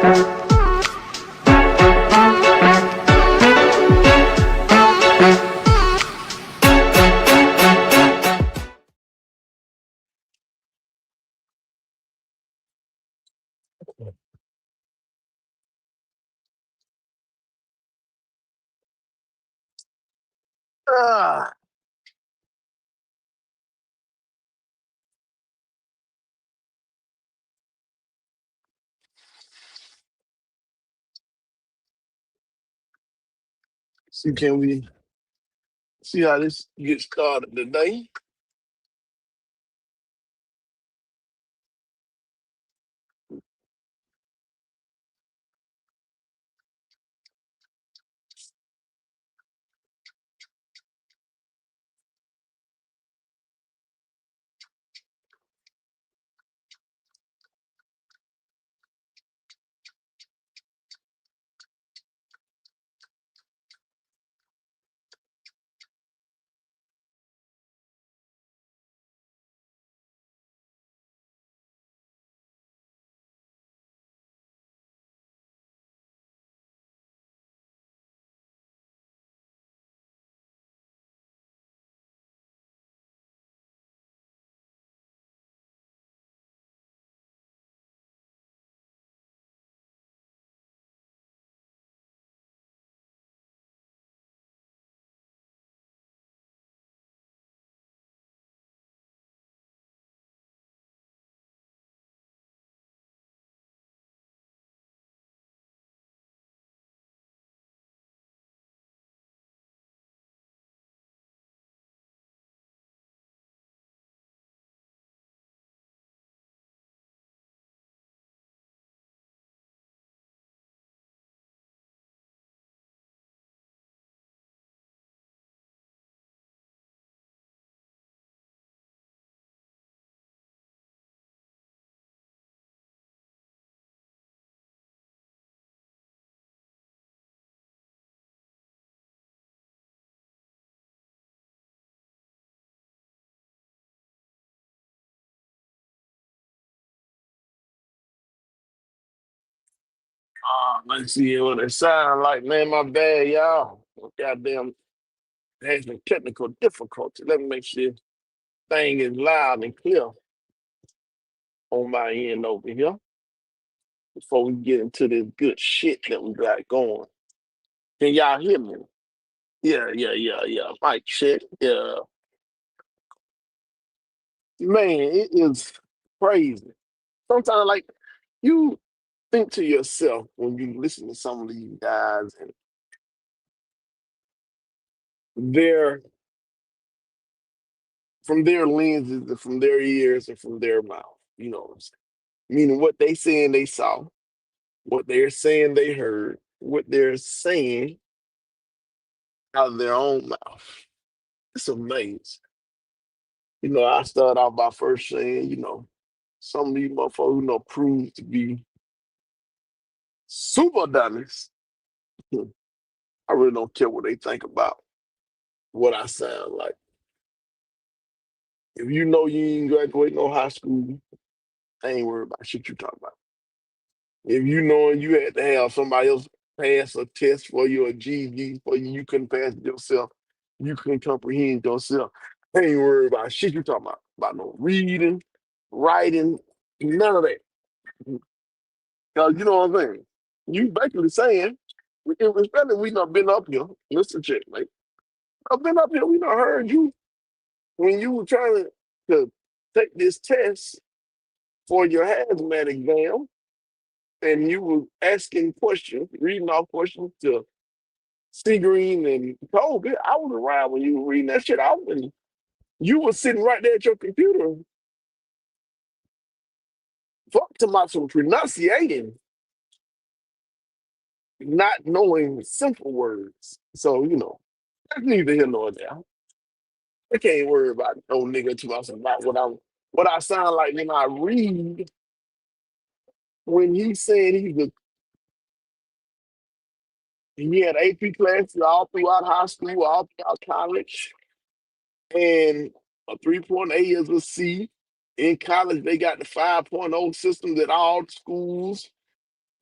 Ah, can we see how this gets started today? Let's see what it sound like. Man, my bad, y'all. Goddamn, had some technical difficulty. Let me make sure thing is loud and clear on my end over here before we get into this good shit that we got going. Can y'all hear me? Yeah. Mic check. Yeah. Man, it is crazy. Sometimes, like, you think to yourself when you listen to some of these guys and their from their lenses and from their ears and from their mouth. You know what I'm saying? Meaning what they saying they saw, what they're saying they heard, what they're saying out of their own mouth. It's amazing. I started off by first saying, some of these motherfuckers, prove to be super dummies. I really don't care what they think about what I sound like. If you know you ain't graduate no high school, I ain't worried about shit you talk about. If you know you had to have somebody else pass a test for you, a GED for you, you couldn't pass it yourself, you couldn't comprehend yourself. I ain't worried about shit you talking about no reading, writing, none of that. Because you know what I'm saying? You basically saying, especially we done been up here, listen, check, mate. I've been up here, we done heard you when you were trying to take this test for your hazmat exam and you were asking questions, reading off questions to C Green and Kobe. I was around when you were reading that shit out, and you were sitting right there at your computer, fuck to my some pronunciating, not knowing simple words. So that's neither here nor there. I can't worry about no nigga to us about what I sound like when I read when he's saying he had AP classes all throughout high school, all throughout college, and a 3.8 is a C. In college, they got the 5.0 systems at all schools.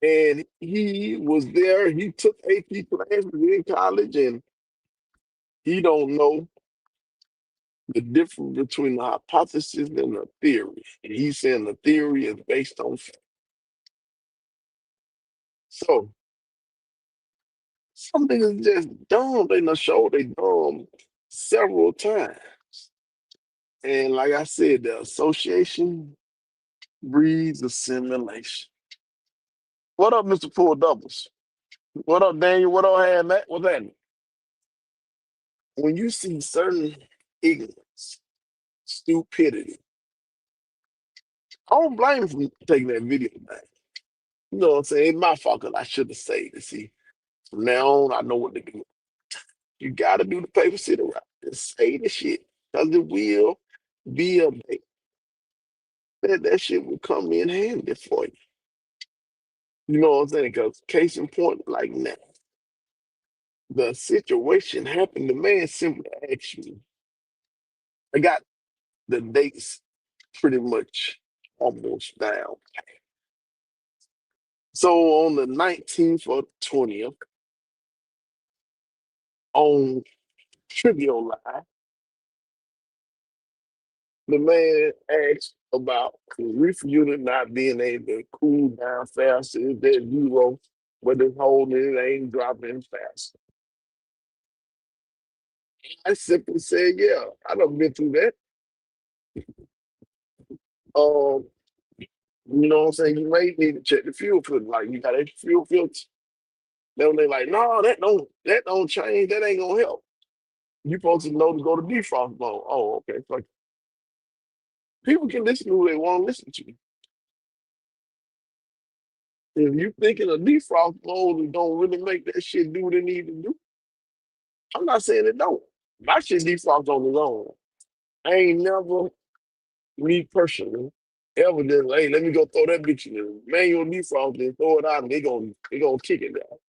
And he was there. He took AP classes in college, and he don't know the difference between the hypothesis and the theory. And he's saying the theory is based on fact. So some niggas just dumb. They done showed they dumb several times. And like I said, the association breeds assimilation. What up, Mr. Full Doubles? What up, Daniel? What up, Had Matt? What's that? When you see certain ignorance, stupidity, I don't blame him for taking that video back. You know what I'm saying? It's my fault 'cause I should have saved it. See, from now on, I know what to do. You got to do the paper city right. Just say the shit because it will be a day that shit will come in handy for you. You know what I'm saying? Because case in point, like now, the situation happened. The man simply asked me. I got the dates pretty much almost down. So on the 19th or 20th, on Trivial Live, the man asked about the reefer unit not being able to cool down faster. Is that zero, but it's holding it ain't dropping fast. I simply said, yeah, I done been through that. Um, you know what I'm saying? You may need to check the fuel filter. Like you got extra fuel filter. Then they like, no, that don't change. That ain't gonna help. You supposed to know to go to defrost mode. Oh, okay. Like people can listen to who they want to listen to. If you thinking a defrost mode is don't really make that shit do what it need to do, I'm not saying it don't. My shit defrost on its own. I ain't never, me personally, ever just hey, let me go throw that bitch in the manual defrost and throw it out and they gonna kick it down.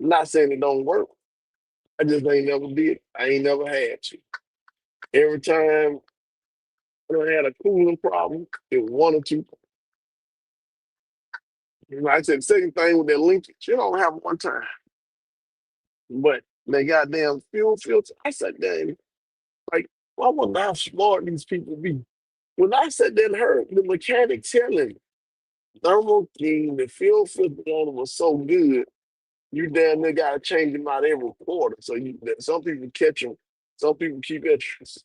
I'm not saying it don't work. I just ain't never did. I ain't never had to. Every time I had a cooling problem, it was one or two. Like I said, the second thing with that linkage, you don't have one time. But they goddamn fuel filter. I sat there and like, I wonder how smart these people be. When I sat there and heard the mechanic telling Thermo King the fuel filter on them was so good, you damn near gotta change them out every quarter. So you that some people catch them, some people keep extras.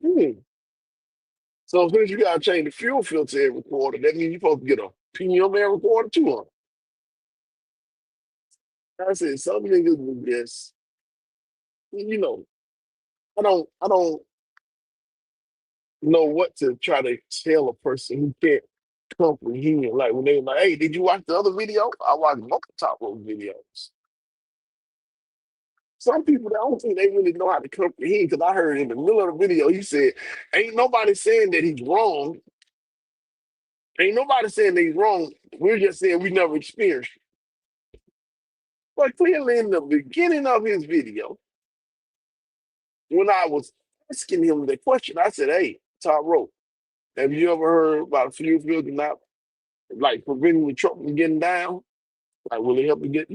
Hmm. So since you gotta change the fuel filter every quarter, that means you're supposed to get a PM every quarter too. I said some niggas would just, you know, I don't know what to try to tell a person who can't comprehend. Like when they were like, "Hey, did you watch the other video?" I watched multiple top rope videos. Some people, I don't think they really know how to comprehend because I heard in the middle of the video he said, "Ain't nobody saying that he's wrong. Ain't nobody saying that he's wrong. We're just saying we never experienced it." But clearly, in the beginning of his video, when I was asking him the question, I said, "Hey, top rope, have you ever heard about a fuel filter not like preventing the truck from getting down? Like, will it help you get,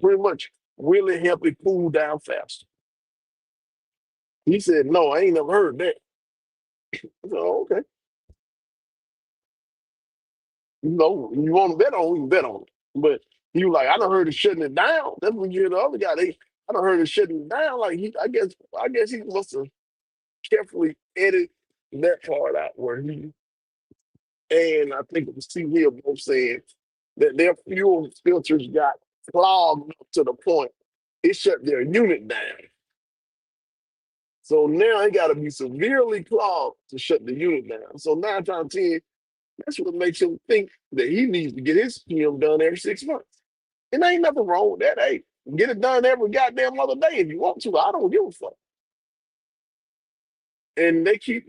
pretty much, will it help it cool down faster?" He said, "No, I ain't never heard that." I said, "Oh, okay. You want to bet on, we can bet on it." But he was like, "I done heard of shutting it down." That's when you hear the other guy. I done heard of shutting it down. Like I guess he must have carefully edited that part out where he and I think it was T Hill both saying that their fuel filters got clogged up to the point it shut their unit down. So now it got to be severely clogged to shut the unit down. So 9 times 10, that's what makes him think that he needs to get his PM done every 6 months. And ain't nothing wrong with that. Hey, get it done every goddamn other day if you want to. I don't give a fuck. And they keep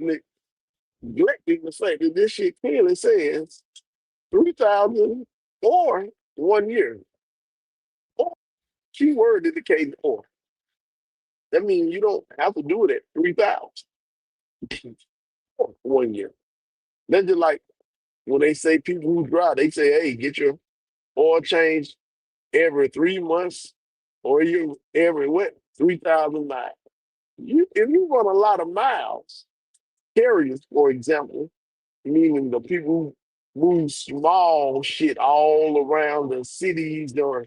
neglecting the fact that this shit clearly says 3,000 or 1 year. Or keyword indicating or. That means you don't have to do it at 3,000 or 1 year. That's just like when they say people who drive, they say, hey, get your oil changed every 3 months or you every what 3,000 miles. If you run a lot of miles, carriers, for example, meaning the people who move small shit all around the cities or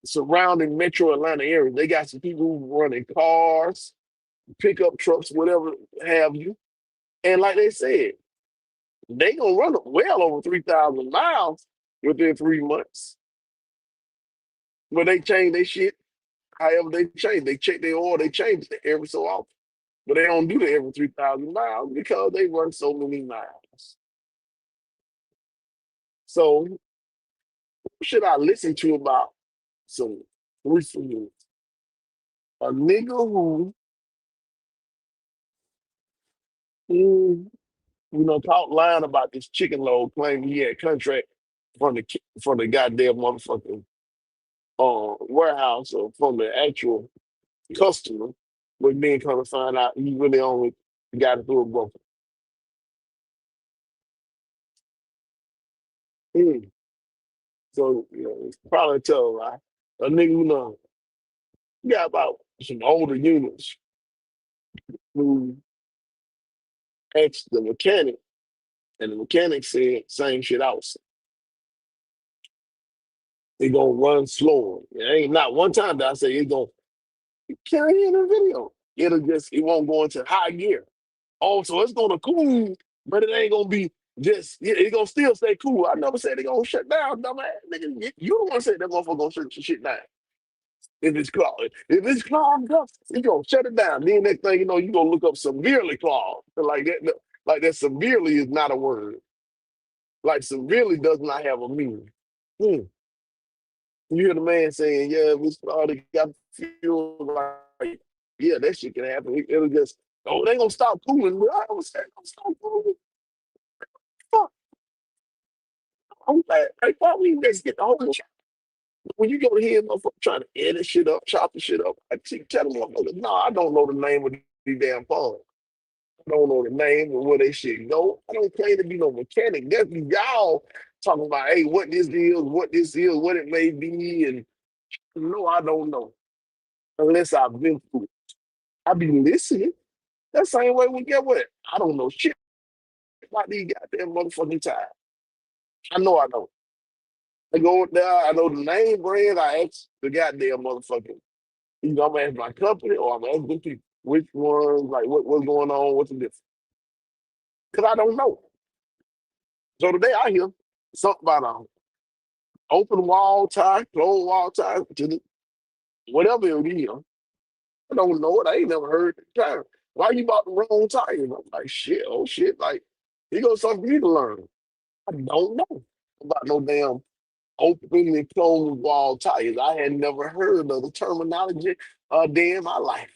surrounding metro Atlanta area. They got some people who running cars, pickup trucks, whatever have you. And like they said, they gonna run well over 3,000 miles within 3 months. But they change their shit however they change. They check their oil, they change it every so often. But they don't do that every 3,000 miles because they run so many miles. So who should I listen to about some recent a nigga who caught lying about this chicken load, claiming he had contract from the goddamn motherfucking warehouse or from the actual customer, but then come to find out he really only got it through a broker. Mm. So it's probably tell a lie. A nigga who know you got about some older units who asked the mechanic, and the mechanic said same shit I was saying. It gonna run slower. It ain't not one time that I say it gonna carry in the video. It won't go into high gear. Oh, so it's gonna cool, but it ain't gonna be just it gonna still stay cool. I never said it gonna shut down, dumbass nigga. You don't wanna say that motherfucker gonna shut your shit down. If it's clogged up, you gonna shut it down. Then next thing you know, you gonna look up severely clogged. Like that severely is not a word. Like severely does not have a meaning. Hmm. You hear the man saying, yeah, if it's clogged, it got fuel, like, yeah, that shit can happen. It'll just, oh, they gonna stop cooling. I was saying, gonna stop cooling. Fuck, I'm glad. Like, why we just get the whole when you go to hear motherfucker trying to edit shit up, chop the shit up, I keep telling motherfuckers, no, I don't know the name of these damn phones. I don't know the name of where they shit go. I don't claim to be no mechanic. That's y'all talking about, hey, what this is, what it may be, and no, I don't know unless I've been through it. I be listening. That same way we get what? I don't know shit about these goddamn motherfucking tires. I know I don't. I go there, I know the name brand, I ask the goddamn motherfucker. Either I'm asking my company or I'm asking people which ones, like what's going on, what's the difference. Because I don't know. So today I hear something about open wall tie, closed wall tie, whatever it is. I don't know it. I ain't never heard the time. Why you bought the wrong tire? And I'm like, shit, oh shit. Like, here goes something for me to learn. I don't know about no damn open and closed wall tires. I had never heard of the terminology a day in my life.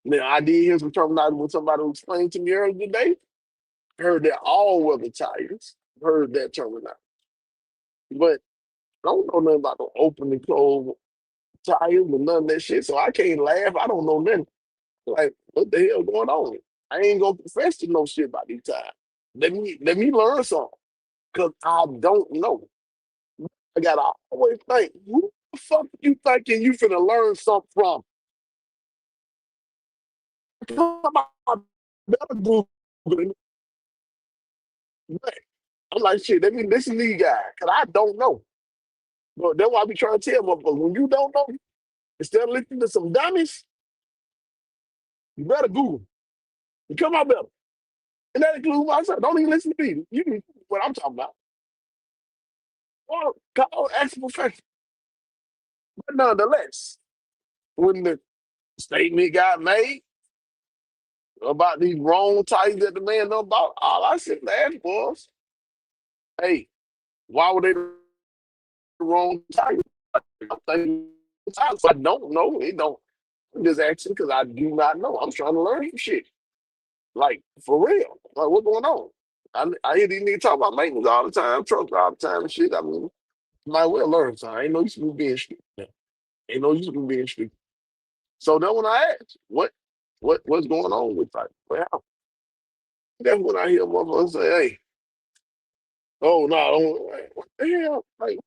Now, I did hear some terminology when somebody was explaining to me earlier today. Heard that all weather tires. Heard that terminology. But I don't know nothing about the open and closed tires and none of that shit. So I can't laugh. I don't know nothing. Like, what the hell going on? I ain't gonna profess to know shit about these tires. Let me learn something. Cause I don't know. I gotta always think, who the fuck you thinking you finna learn something from? Come on, better Google it. I'm like, shit, let me listen to these guys. Cause I don't know. But that's why I be trying to tell motherfuckers, when you don't know, instead of listening to some dummies, you better Google. You come out better. And that includes myself. Don't even listen to me. You can what I'm talking about. Or call ask a professional. But nonetheless, when the statement got made about these wrong titles that the man done bought, all I said to ask was, hey, why were they the wrong title? I'm thinking, I don't know. It don't. I'm just asking because I do not know. I'm trying to learn some shit. Like, for real. Like, what's going on? I hear these niggas talk about maintenance all the time, trucks all the time and shit. I mean, might well learn something. Ain't no use to be being stupid. Ain't no use to be being stupid. So then when I asked, what's going on with that? Well, That's when I hear motherfuckers say, "Hey, oh no, like, what the hell? Like,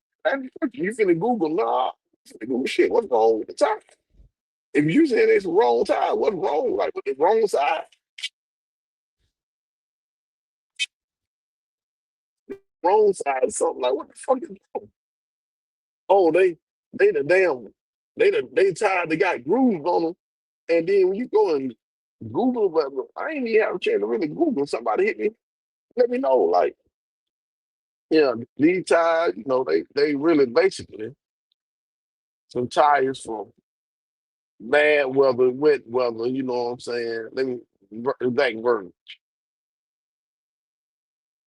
you finna Google? Nah, you finna Google shit. What's wrong with the tire? If you saying it's the wrong tire, what's wrong? Like, with the wrong side, wrong side, something like what the fuck is wrong? Oh, they the damn, they tired. They got grooves on them, and then when you go and Google, but I ain't even have a chance to really Google. Somebody hit me, let me know. Like, yeah, these tires, they really basically some tires from bad weather, wet weather. You know what I'm saying? Back version.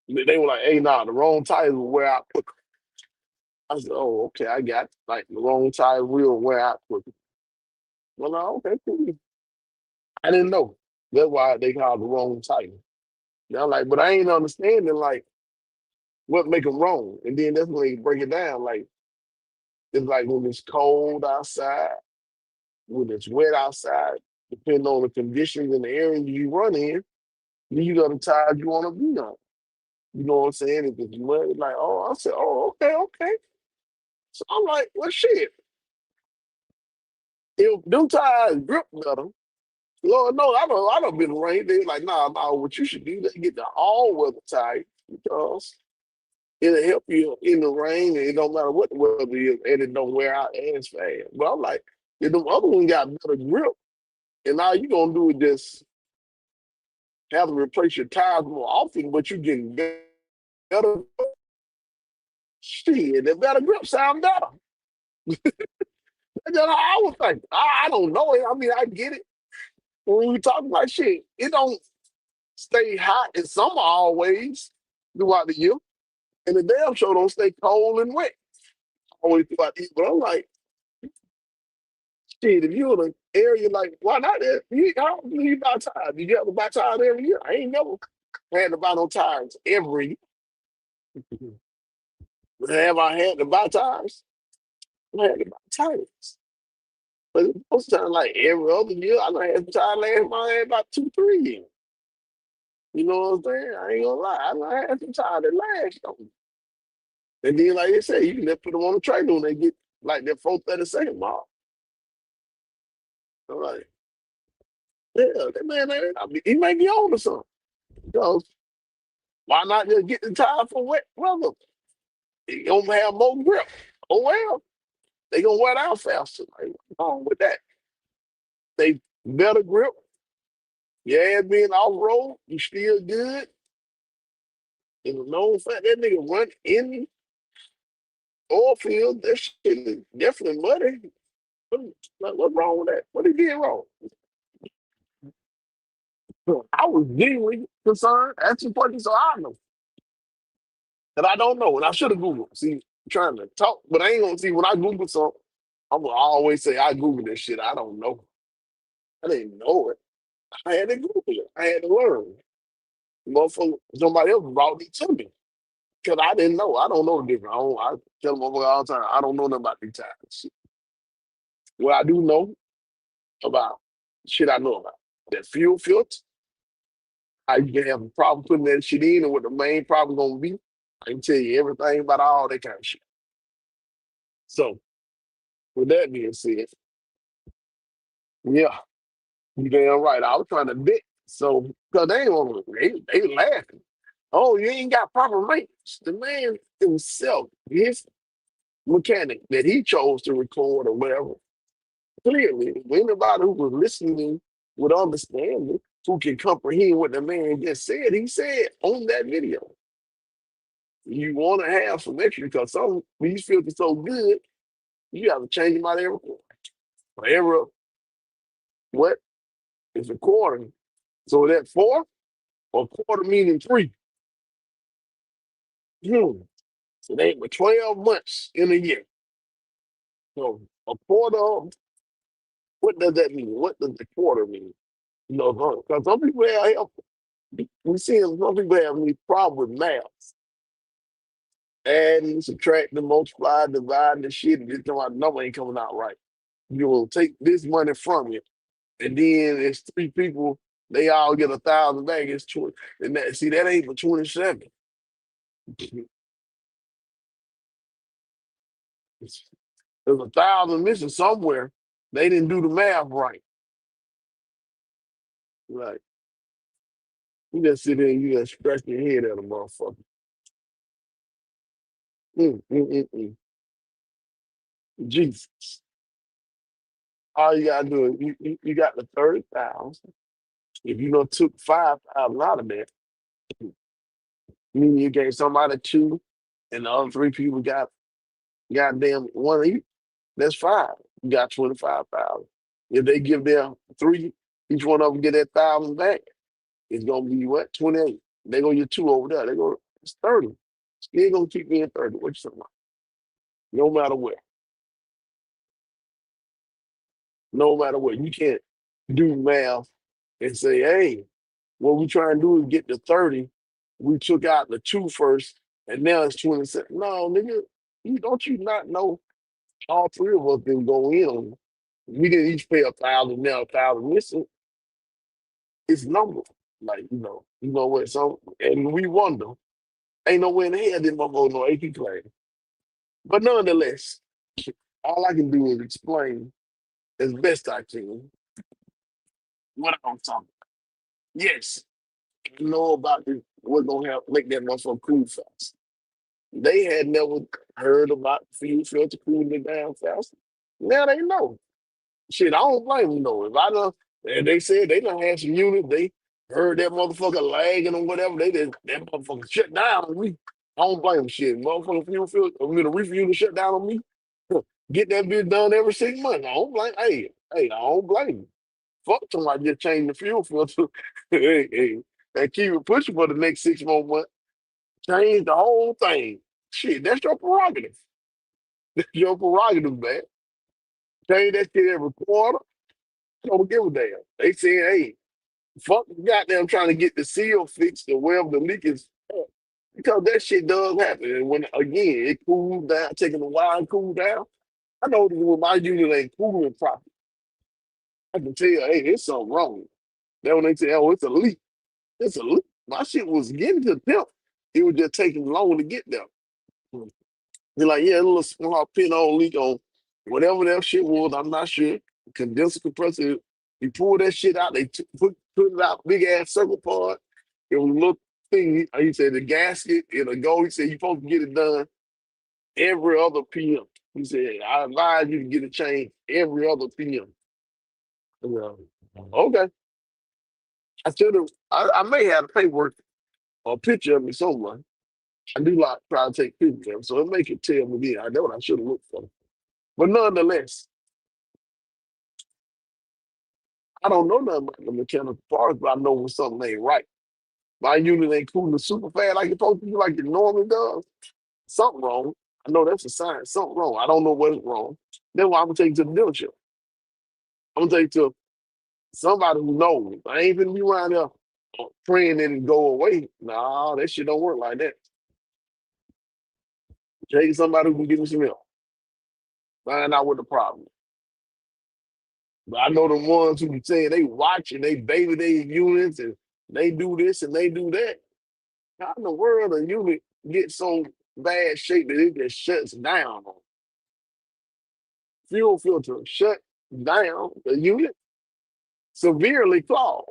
They were like, "Hey, nah, the wrong tires will wear out quicker." I said, "Oh, okay, I got it. Like the wrong tire will wear out quicker." Well, no, okay, cool. I didn't know. That's why they call it the wrong tire. Now, like, but I ain't understanding like what make them wrong, and then that's when they break it down. Like, it's like when it's cold outside, when it's wet outside, depending on the conditions and the area you run in, these are the tires you want to be on. You know what I'm saying? If it's wet, like, oh, I said, oh, okay, okay. So I'm like, well, shit. If them tires grip better, Lord no, I don't been rain. They like, nah, what you should do, they get the all weather tire because it'll help you in the rain and it don't matter what the weather is and it don't wear out as fast. But I'm like, if them other one got better grip and all you gonna do is just have to replace your tires more often, but you getting better shit, the better grip sound better. That's what I was thinking. I don't know it. I mean, I get it. When we talk about shit, it don't stay hot in summer always throughout the year. And the damn show don't stay cold and wet always throughout the year. But I'm like, shit, if you're in an area like, why not there? How do you buy tires? Did you have to buy tires every year? I ain't never had to buy no tires every year. Have I had to buy tires? I had to buy tires. But most of the time, like every other year, I done had tires last my had about 2, 3 years. You know what I'm saying? I ain't gonna lie. I done had some tires that last on me. And then, like I said, you can just put them on the trailer when they get like that 432nd mile. I'm like, yeah, that man, he may be on to something. Because why not just get the tire for wet weather? He gonna have more grip. Oh well, they gonna wear it out faster. Like, what's wrong with that? They better grip. Yeah, being off road, you still good. And no fact that nigga run in the oil field, that shit is definitely muddy. What, like, what's wrong with that? What he did wrong? I was genuinely concerned, asking questions so I know. And I don't know. And I should have Googled. See, trying to talk, but I ain't gonna see when I Google something, I'm gonna always say I Googled this shit. I don't know. I didn't know it. I had to Google it. I had to learn. Motherfucker, somebody else brought it to me. Cause I didn't know. I don't know the difference. I tell them all the time, I don't know nothing about these tires. What I do know about shit I know about. That fuel filter, how you can have a problem putting that shit in and what the main problem gonna be. I can tell you everything about all that kind of shit. So with that being said, yeah, you damn right. I was trying to bet. So cause they ain't want they laughing. Oh, you ain't got proper rates. The man himself, his mechanic that he chose to record or whatever, clearly, anybody who was listening would understand it, who can comprehend what the man just said. He said on that video, you want to have some extra because some these filters so good, you have to change them out every quarter. Every what is a quarter? So that four or quarter meaning three. So they were 12 months in a year. So a quarter, what does that mean? What does the quarter mean? Because some people have, we see some people have any problem with math. Adding, subtracting, multiplying, dividing, the shit, and this number ain't coming out right. You will take this money from it, and then it's three people. They all get 1,000 back. It's 20. And that, see, that ain't for 27. There's 1,000 missing somewhere. They didn't do the math right. Like, you just sit there and you just scratch your head at a motherfucker. Mm, mm, mm, mm. Jesus. All you gotta do is you got the 30,000. If you done took 5,000 out of that, meaning you gave somebody two and the other three people got goddamn one each, that's five. You got 25,000. If they give them three, each one of them get that 1,000 back, it's gonna be what? 28. They gonna get two over there. They go, it's 30. Still gonna keep being 30. What you talking about? No matter what. No matter what. You can't do math and say, hey, what we trying to do is get to 30. We took out the two first, and now it's 27. No, nigga, you not know all three of us didn't go in on it. We didn't each pay 1,000 now, 1,000 missing. It's number. Like, you know what? So, and we wonder. Ain't no way in the hell this motherfucker no AP class. But nonetheless, all I can do is explain as best I can what I'm talking about. Yes, I know about this, what's gonna help make that motherfucker cool fast. They had never heard about fuel filter cooling it down fast. Now they know. Shit, I don't blame them though. If I done, and they said they done had some units, they heard that motherfucker lagging or whatever, they did that motherfucker shut down on me. I don't blame them. Shit, motherfucker fuel filter, I mean, the refuel shut down on me. Get that bitch done every 6 months. I don't blame. Hey, I don't blame you. Fuck somebody just change the fuel filter. Hey, and keep it pushing for the next 6 more months. Change the whole thing. Shit, that's your prerogative. That's your prerogative, man. Change that shit every quarter. Don't give a damn. They saying, hey, fuck the goddamn trying to get the seal fixed or wherever the leak is at. Because that shit does happen. And when again it cools down, taking a while to cool down. I know that when my unit ain't cooling properly, I can tell, hey, there's something wrong. Then when they say, oh, it's a leak, it's a leak. My shit was getting to temp. It was just taking long to get there. They're like, yeah, a little small pinhole leak on whatever that shit was. I'm not sure. Condenser compressor. He pulled that shit out. They put it out, big ass circle part. It was a little thing. He said the gasket, it'll go. He said you're supposed to get it done every other PM. He said, I advise you to get it changed every other PM. Well, okay. I should have. I may have paperwork or a picture of me somewhere. I do like try to take pictures of them, so it make it tell me. I know what I should have looked for. But nonetheless, I don't know nothing about the mechanical parts, but I know when something ain't right. My unit ain't cooling super fast like it's supposed to be, like it normally does. Something wrong. I know that's a sign. Something wrong. I don't know what is wrong. Then why I'm gonna take you to the dealership. I'm gonna take you to somebody who knows. I ain't gonna be around there praying that it go away. Nah, that shit don't work like that. Take somebody who can give me some help. Find out what the problem is. But I know the ones who be saying they watching, they baby their units and they do this and they do that. How in the world a unit get so bad shape that it just shuts down? Fuel filter shut down the unit, severely clogged.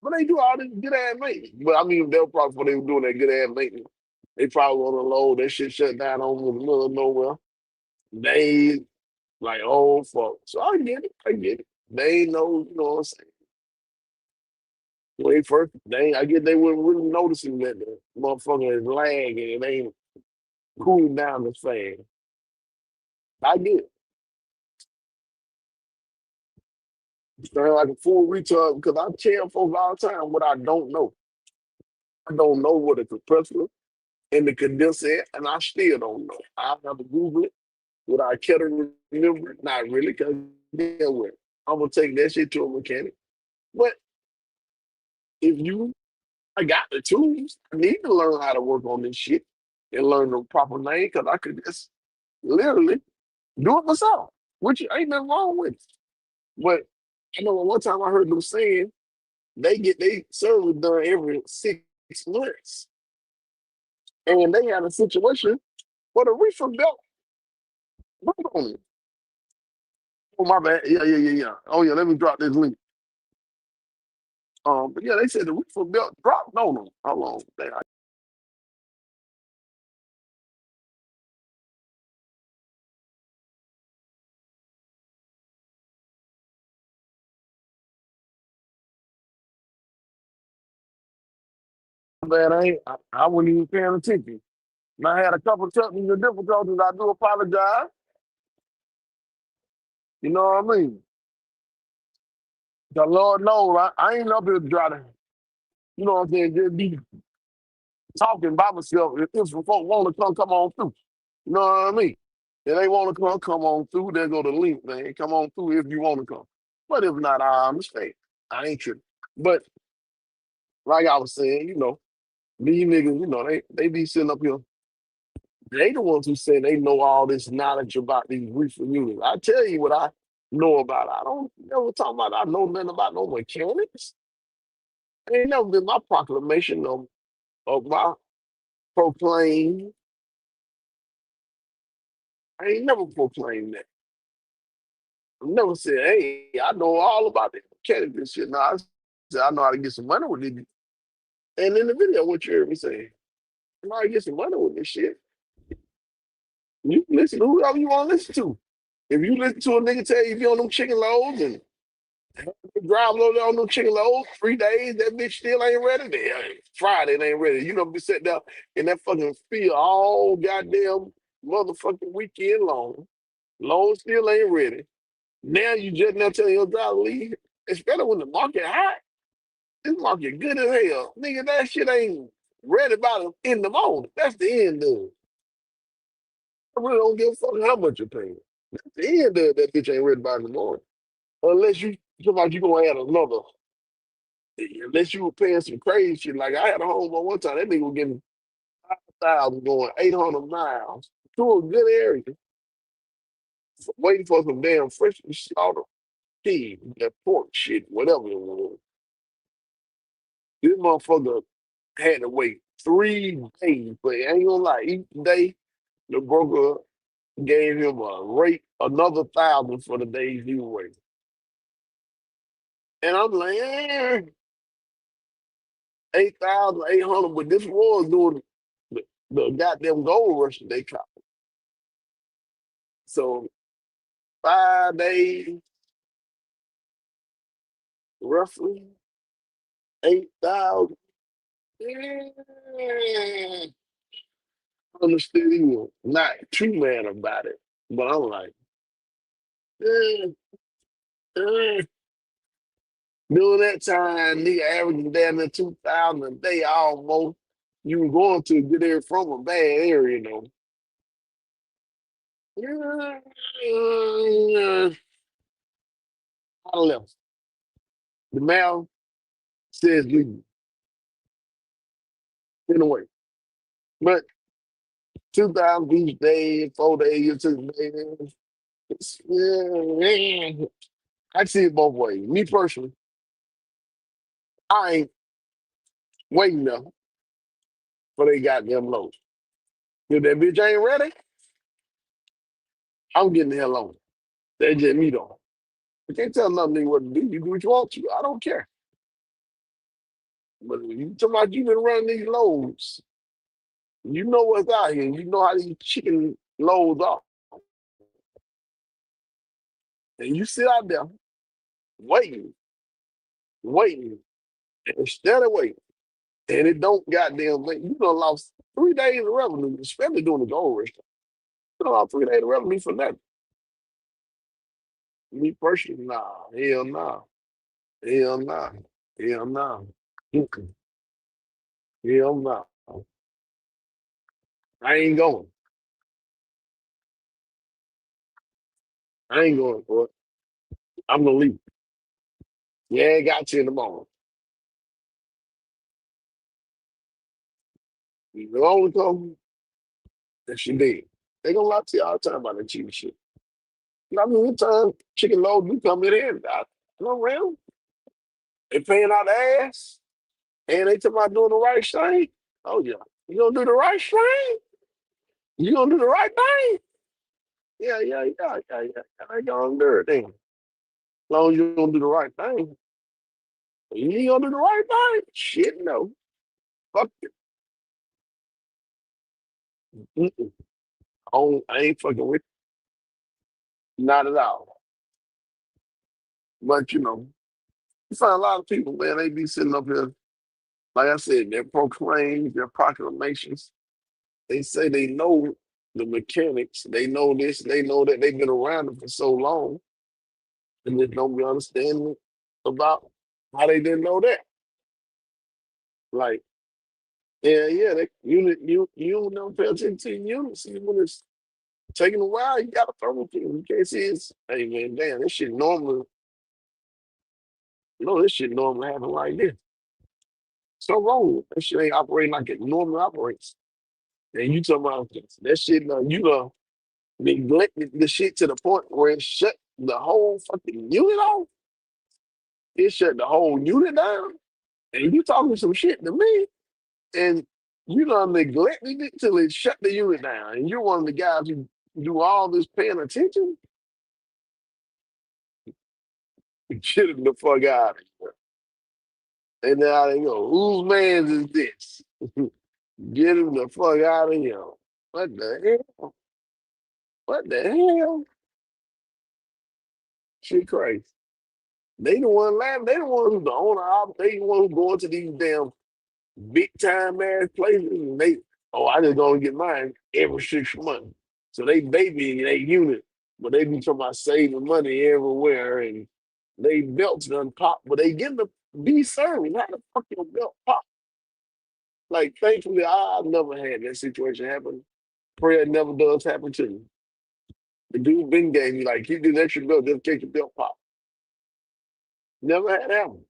But they do all this good ass maintenance. But I mean, they'll probably when they were doing that good ass maintenance, they probably on the load, that shit shut down on the middle of nowhere. They like old folks. So I get it. I get it. They know, you know what I'm saying? When they first, I guess they weren't really noticing that the motherfucker is lagging and it ain't cooling down as fast. I get it. Sound like a full retard because I tell folks all the time what I don't know. I don't know what a compressor and the condenser, and I still don't know. I have to Google it. Would I care to remember it? Not really, because yeah, what? I'm gonna take that shit to a mechanic. But if you, I got the tools. I need to learn how to work on this shit and learn the proper name because I could just literally do it myself, which ain't nothing wrong with it. But I know one time I heard them saying they get their service done every 6 months. And they had a situation where the reefer belt broke on it. Oh my bad. Yeah. Oh yeah, let me drop this link. But yeah, they said the reefer belt dropped on them. How long? Bad, I wasn't even paying attention. And I had a couple of technical difficulties. I do apologize. You know what I mean? The Lord knows I ain't up here trying to, you know what I'm saying, just be talking by myself. If some folk want to come on through. You know what I mean? If they want to come on through, then go to link, man. Come on through if you want to come. But if not, I understand. I ain't tripping. But like I was saying, these niggas, they be sitting up here. They the ones who say they know all this knowledge about these reefer units. I tell you what I know about. I don't never talk about I know nothing about no mechanics. Ain't never been my proclamation of my proclaim. I ain't never proclaimed that. I never said, hey, I know all about the mechanics and shit. No, I said I know how to get some money with it. And in the video, what you heard me say, I know how to get some money with this shit. You can listen to whoever you want to listen to. If you listen to a nigga tell you if you on them chicken loads and drive over there on them chicken loads, 3 days, that bitch still ain't ready. Friday it ain't ready. You know, be sitting there in that fucking field all goddamn motherfucking weekend long. Load still ain't ready. Now you just now telling your driver to leave. Especially when the market hot. This market good as hell. Nigga, that shit ain't ready by in the morning. That's the end of it. I really don't give a fuck how much you're paying. That's the end of it. That bitch ain't ready by in the morning. Unless somebody you gonna add another. Unless you were paying some crazy shit. Like I had a homeboy one time, that nigga was getting 5,000 going 800 miles to a good area, waiting for some damn freshly slaughtered pig, that pork shit, whatever it was. This motherfucker had to wait 3 days, but I ain't gonna lie, each day the broker gave him a rate another 1,000 for the days he was waiting. And I'm like, 8,800, but this was doing the goddamn gold rush that they caught. So 5 days, roughly 8,000. Understood he was not too mad about it, but I'm like, eh, eh. During that time, nigga averaging down to 2,000 a day almost. You were going to get there from a bad area, though. I left. The mail says leave in a way. But 2,000 each day, 4 days, you took days. Yeah, I see it both ways. Me personally, I ain't waiting though for they goddamn load. If that bitch ain't ready, I'm getting the hell on. That's just me though. I can't tell nothing nigga what to do. You do what you want to. I don't care. But if you talking about you been running these loads, you know what's out here. You know how these chicken loads are. And you sit out there waiting, waiting, and instead of waiting, and it don't goddamn make you done lost 3 days of revenue, especially doing the gold rush. You done lost 3 days of revenue for nothing. Me personally, nah, hell nah, hell nah, hell nah, mm-mm, hell nah. I ain't going. I ain't going for it. I'm gonna leave. Yeah, got you in the morning. You only come that she did. They gonna lie to you all the time about that cheap shit. I mean, one time chicken load, you come in here. No real. They paying out the ass, and they talking about doing the right thing. Oh yeah, you gonna do the right thing? You gonna do the right thing? Yeah. I gonna do it then. As long as you gonna do the right thing, you ain't gonna do the right thing. Shit, no. Fuck it. Mm-mm. I ain't fucking with you. Not at all. But you find a lot of people, man, they be sitting up here, like I said, their proclaims, their proclamations. They say they know the mechanics, they know this, they know that they've been around it for so long, and just don't be understanding about how they didn't know that. Like, yeah, they you don't pay attention to units. See, when it's taking a while, you gotta throw it to them. You can't see it's hey man, damn, this shit normally no, this shit normally happen like this. So wrong. That shit ain't operating like it normally operates. And you talking about that shit, you neglected the shit to the point where it shut the whole fucking unit off. It shut the whole unit down. And you talking some shit to me, and you done neglected it till it shut the unit down. And you're one of the guys who do all this paying attention. Get him the fuck out of here. And now they go, whose man is this? Get him the fuck out of here. What the hell? What the hell? Shit crazy. They the one laughing. They the one who's the owner of. They the one who going to these damn big time ass places. And I just gonna get mine every 6 months. So they baby they unit, but they be talking about saving money everywhere and they belts done pop, but they getting to be serving. How the fuck your belt pop? Like thankfully, I've never had that situation happen. Pray it never does happen to me. The dude been gave me like keep this extra belt just in case your belt pop. Never had that one.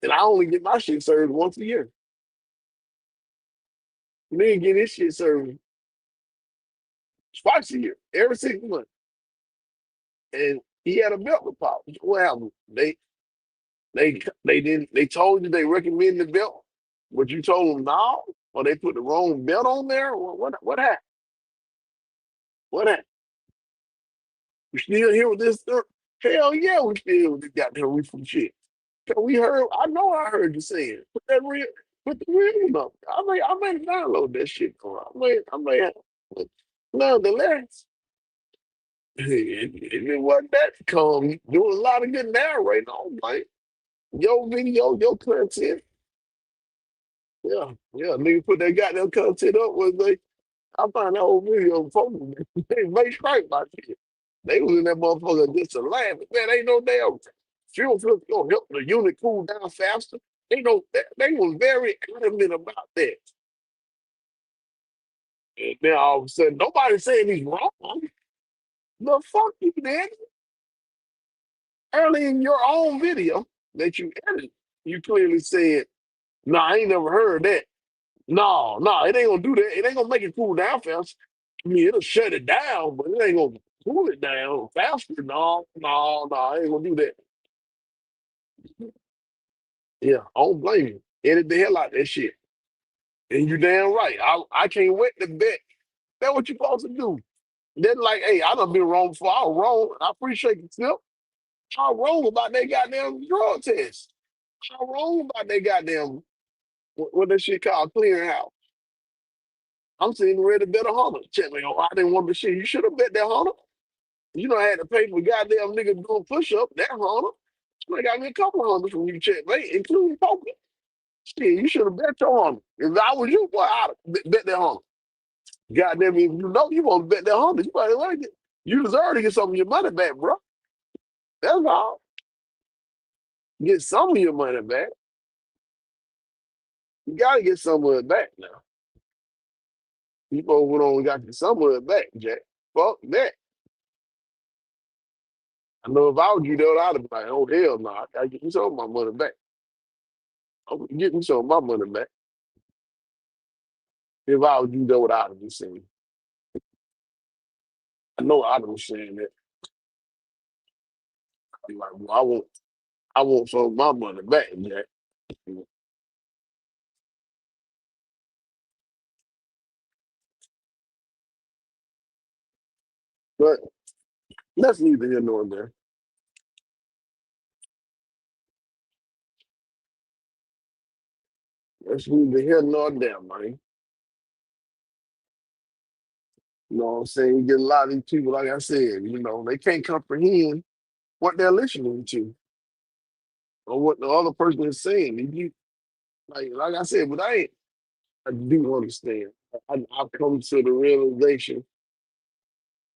And I only get my shit served once a year. Nigga get his shit served twice a year, every 6 months. And he had a belt with pop. What happened? They didn't they told you they recommended the belt, but you told them no, or they put the wrong belt on there. What happened? What happened? We still here with this stuff? Hell yeah, we still with this goddamn reefer shit. 'Cause we heard I heard you say it. Put the real up. I may download that shit for I may have nonetheless. It wasn't that calm. Doing a lot of good narrating on like your video, your content. Yeah, nigga put that goddamn content up was they I find that whole video funny. They made straight about shit. They was in that motherfucker just to laugh. Man, ain't no damn fuel flip gonna help the unit cool down faster. They was very adamant about that. And then all of a sudden, nobody saying he's wrong. The fuck you did early in your own video that you edited. You clearly said, "No, I ain't never heard that. No, it ain't gonna do that. It ain't gonna make it cool down fast. I mean, it'll shut it down, but it ain't gonna cool it down faster. No, I ain't gonna do that. Yeah, I don't blame you. Edit the hell out that shit. And you damn right. I can't wait to bet. That's what you supposed to do. Then like, hey, I done been wrong before. I was wrong. I appreciate the tip. I was wrong about that goddamn drug test. I was wrong about that goddamn what that shit called clearinghouse. I'm sitting ready to bet 100. Check me. Oh, I didn't want the shit. You should have bet that 100. You know, I had to pay for goddamn nigga doing push up that 100. I got me a couple of hundreds from you check mate, including poker. Shit, you should have bet your 100. If I was you, boy, I'd have bet that 100. Goddamn, if you know you want to bet that 100, you probably like it. You deserve to get some of your money back, bro. That's all. Get some of your money back. You gotta get some of it back now. People who don't got some of it back, Jack. Fuck that. I know if I was you, though, I'd have been like, oh hell no, I gotta get me some of my money back. I'm gonna get me some of my money back. If I was you, though, I'd have been saying. I know I'd have been saying that. Like, well, I want some of my money back, Jack. But that's neither here nor there. That's neither here nor there, man. You know what I'm saying? You get a lot of these people, like I said, they can't comprehend what they're listening to or what the other person is saying. And like I said, but I do understand. I've come to the realization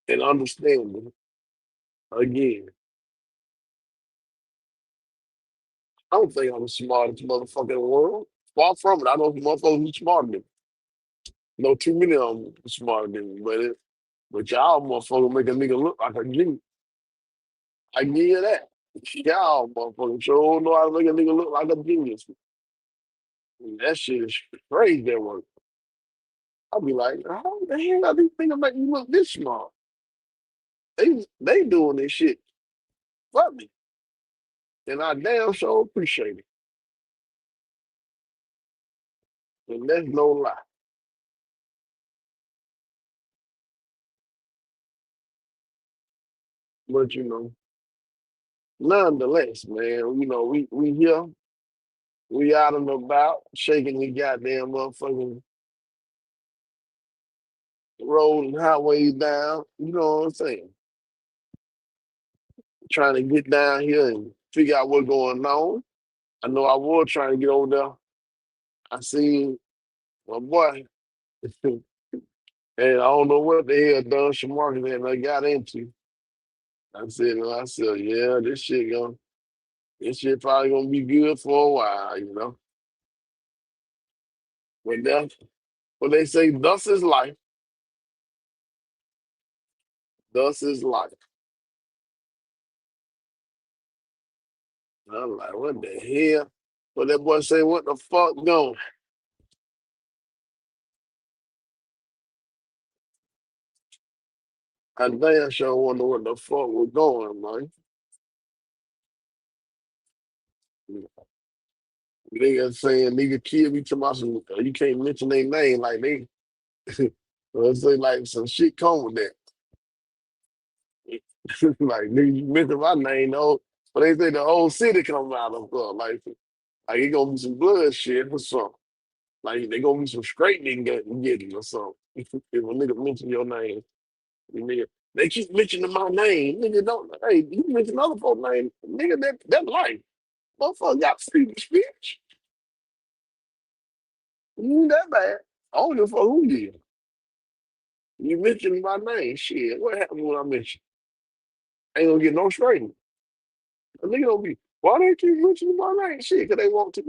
and understanding again. I don't think I'm the smartest motherfucker in the world. Far from it. I know some motherfuckers who smarter than me. Know too many of them smarter than me, but y'all motherfucker make a nigga look like a genius. I give you that. Y'all motherfucker sure know how to make a nigga look like a genius. That shit is crazy at work. I'll be like, how the hell are these niggas make you look this smart? They doing this shit for me. And I damn sure appreciate it. And that's no lie. But nonetheless, man, we here, we out and about, shaking the goddamn motherfucking road and highways down. You know what I'm saying? Trying to get down here and figure out what's going on. I know I was trying to get over there. I seen my boy, and I don't know what the hell Don Shamarkin and I got into. I said, yeah, this shit probably gonna be good for a while. When they say thus is life, thus is life. And I'm like, what the hell? But that boy say, what the fuck going? I damn sure wonder what the fuck was going, man. Nigga saying nigga kill me to my some you can't mention their name like they let's say like some shit come with that. Like nigga you mention my name though, but they say the whole city come out of like it gonna be some blood shit or something. Like they gonna be some straightening getting or something. If a nigga mention your name, nigga, they keep mentioning my name. Nigga don't hey, you mention other folks' name, nigga, that life. Motherfucker got freedom of speech. You ain't that bad. I don't give a fuck who you is. You mentioned my name. Shit, what happened when I mentioned? Ain't gonna get no straightening. A nigga don't be, why they keep mentioning my name? Shit, because they want to.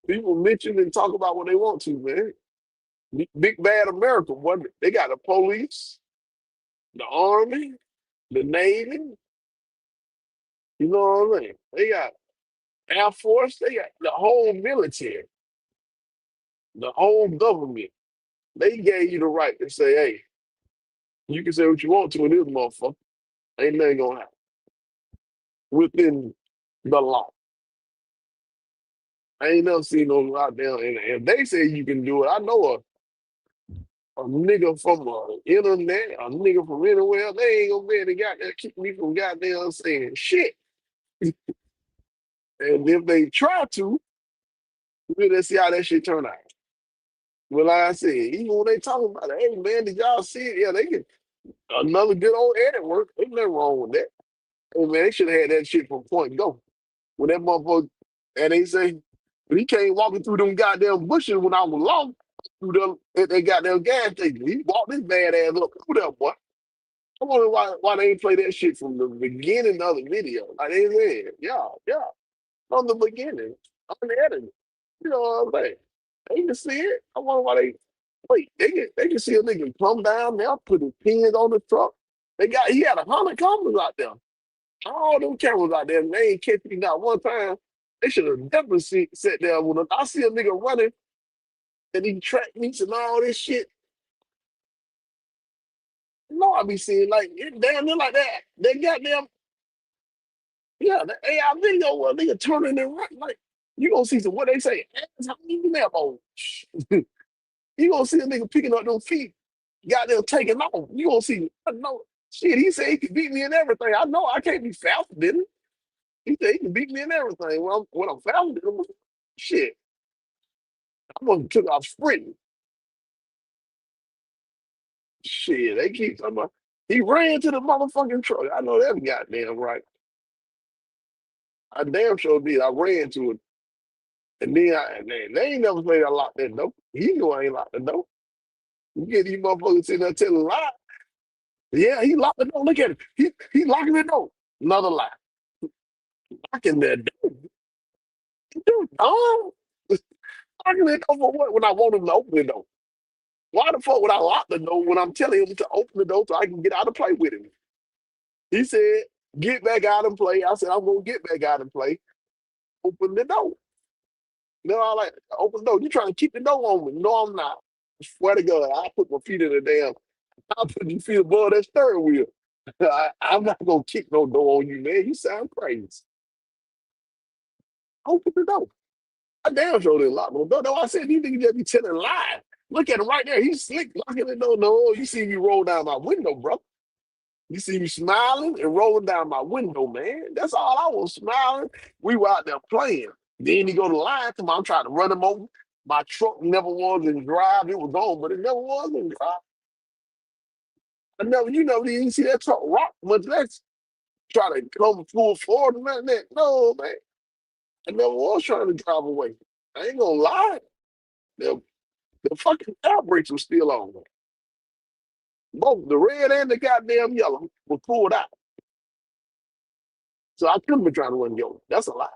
People mention and talk about what they want to, man. Big bad America, what they got the police, the army, the navy, you know what I mean? They got Air Force, they got the whole military, the whole government. They gave you the right to say, hey, you can say what you want to in this motherfucker. Ain't nothing gonna happen within the law. I ain't never seen no out there. And if they say you can do it, I know a nigga from the internet, a nigga from anywhere, they ain't gonna be able to goddamn keep me from goddamn saying shit. And if they try to, let's see how that shit turn out. Well, like I said, even when they talking about it, hey man, did y'all see it? Yeah, they get another good old edit work. Ain't nothing wrong with that. Hey man, they should have had that shit from point go. When that motherfucker, and they say, but he came walking through them goddamn bushes when I was lost through them at that goddamn gas station. He walked his bad ass up through there, boy. I wonder why they ain't play that shit from the beginning of the video. Like they said, yeah, from the beginning, on the editing. You know what I'm saying? They can see it. I wonder why they wait. They can see a nigga come down there, put his pins on the truck. He had 100 cameras out there. All them cameras out there, and they ain't catch me not one time. They should have definitely sat there with a, I see a nigga running and he track meets and all this shit. No, I be seeing like it damn near like that. That goddamn yeah, the AI video where nigga turning and right like you gonna see some what they say. Ass how you that old. You gonna see a nigga picking up them feet, goddamn taking off. You gonna see I know shit. He said he could beat me in everything. I know I can't be faster than him. He said he can beat me in everything. When I'm faster than him, shit, I'm gonna took off sprinting. Shit, they keep talking about he ran to the motherfucking truck. I know that goddamn right. I damn sure did. I ran to it. And then they ain't never say I locked that door. He knew I ain't locked the door. You get these motherfuckers sitting there telling lies. Yeah, he locked the door. Look at him. He locking the door. Another lie. Locking that door. Dude, oh, locking the door for what? When I want him to open the door. Why the fuck would I lock the door when I'm telling him to open the door so I can get out and play with him? He said, get back out and play. I said, I'm gonna get back out and play. Open the door. No, I like open the door. You trying to keep the door on me? No, I'm not. I swear to God, I put my feet in the damn. I put your feet above that steering wheel. I'm not gonna kick no door on you, man. You sound crazy. Open the door. I damn sure didn't lock no door. No, I said these niggas just be telling lies. Look at him right there. He's slick locking the door. No, you see me roll down my window, bro. You see me smiling and rolling down my window, man. That's all I was smiling. We were out there playing. Then he go to the line. Come on, I'm trying to run him over. My truck never was in drive. It was on, but it never was in drive. I never, you never even see that truck rock much less try to come full forward and nothing that. No, man. I never was trying to drive away. I ain't gonna lie. The, the fucking air brakes were still on. Both the red and the goddamn yellow were pulled out. So I couldn't be trying to run yellow. That's a lie.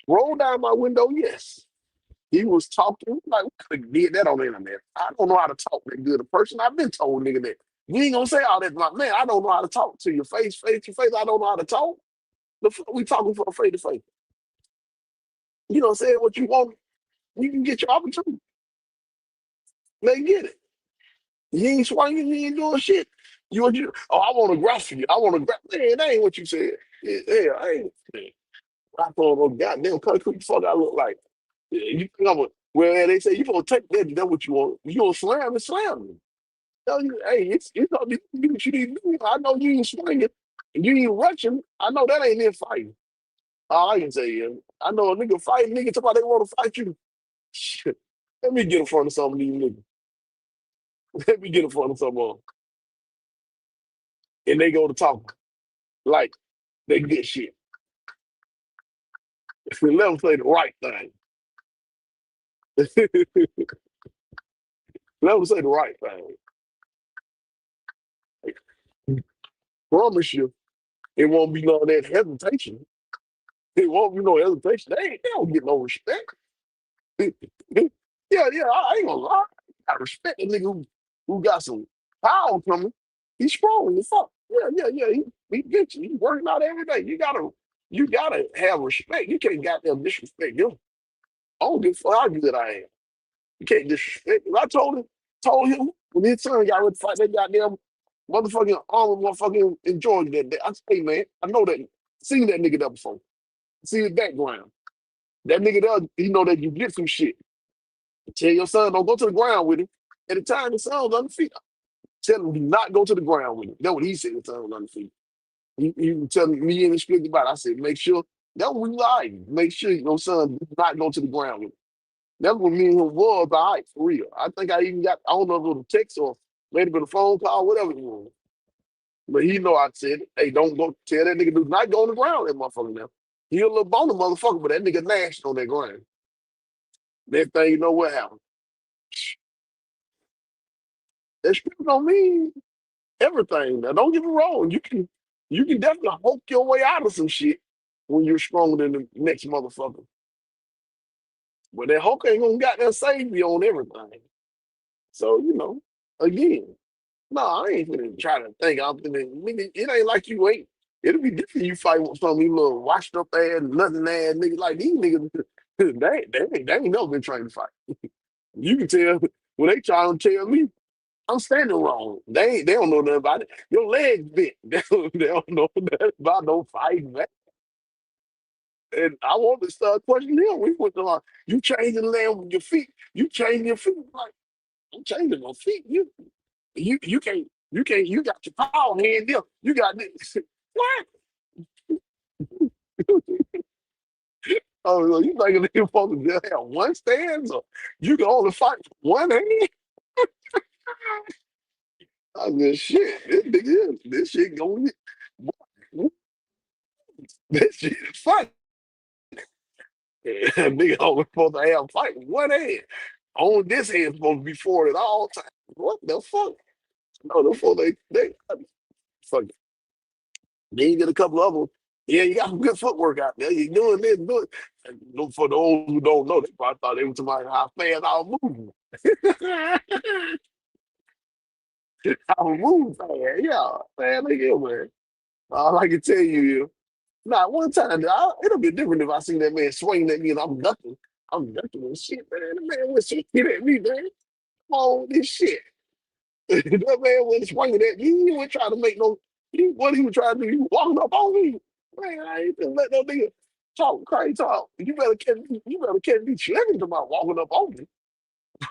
Roll down my window, yes. He was talking like we could have did that on the internet. I don't know how to talk that good a person. I've been told nigga that. You ain't gonna say all that, my man. I don't know how to talk to your face to face. I don't know how to talk. The fuck we talking for face to face. You don't say what you want. You can get your opportunity. They get it. You ain't swinging. You ain't doing shit. You. Oh, I want to grasp you. I want to grasp. Man, that ain't what you said. Yeah, I ain't. Man, I thought, oh goddamn, cut the fuck I look like. Yeah, you think I'm a, well, they say you gonna take that. That's what you want. You gonna slam and slam me. Tell you, hey, it's all you do what you need to do. I know you ain't swinging and you ain't rushing. I know that ain't in fighting. All I can say is, I know a nigga fighting nigga talk about they want to fight you. Shit. Let me get in front of some of these niggas. Let me get in front of some of them. And they go to talk like they get shit. Let them say the right thing. Let them say the right thing. Like, promise you, it won't be none of that hesitation. It won't be no hesitation. They don't get no respect. Yeah, I ain't gonna lie. I respect a nigga who got some power coming. He's strong as fuck. Yeah. He gets you. He's working out every day. You gotta have respect. You can't goddamn disrespect him. I don't give a fuck how good I am. You can't disrespect him. I told him when his son got ready to fight that goddamn motherfucking armor motherfucking in Georgia that day. I said, hey man, I know that. Seen that nigga there before. See his background. That nigga there, he know that you get some shit. Tell your son don't go to the ground with him. At the time, his son was undefeated. Tell him do not go to the ground with him. That's what he said. His son was undefeated. He was telling me and explaining about it. I said, make sure that was lying. Make sure your son do not go to the ground with him. That's what me and him was all right, for real. I think I even got, I don't know if it was a text or maybe a phone call, whatever it was. But he know I said, hey, don't go tell that nigga do not go on the ground, that motherfucker now. He a little bony motherfucker, but that nigga nashed on that ground. Next thing you know what happened. That shit don't mean everything. Now, don't get me wrong. You can definitely hope your way out of some shit when you're stronger than the next motherfucker. But that hope ain't gonna goddamn save you on everything. So, again, no, I ain't finna try to think. I'm finna, nigga, it ain't like you ain't. It'll be different you fight with some of these little washed up ass, nothing ass niggas like these niggas. They ain't never been trained to fight. You can tell when they try to tell me. I'm standing wrong. They don't know nothing about it. Your legs bent. They don't know nothing about no fighting, man. And I want to start questioning him. We went to like, you changing the land with your feet. You changing your feet. Like, I'm changing my feet. You can't you got your power hand there. You got this. What? Oh, so you thinking they're supposed to just have one stance or you can only fight with one hand? I mean, shit, this shit going this shit is fun. Nigga only supposed to have fight with one hand. On this hand supposed to be forward at all times. What the fuck? No, the fuck they fuck. Then you get a couple of them. Yeah, you got some good footwork out there. You doing this, doing. And for those who don't know, they probably thought they were talking about how fast I was moving. I was moving fast. Yeah, man, look here, man. All I can tell you is, nah, one time, it'll be different if I see that man swing at me and I'm ducking. I'm ducking and shit, man. The man was swinging at me, man. Come on, this shit. That man wasn't swinging at me. He wasn't trying to make no. What he was trying to do, he was walking up on me. Man, I ain't gonna let no nigga talk crazy talk. You better catch me slipping to my walking up on me.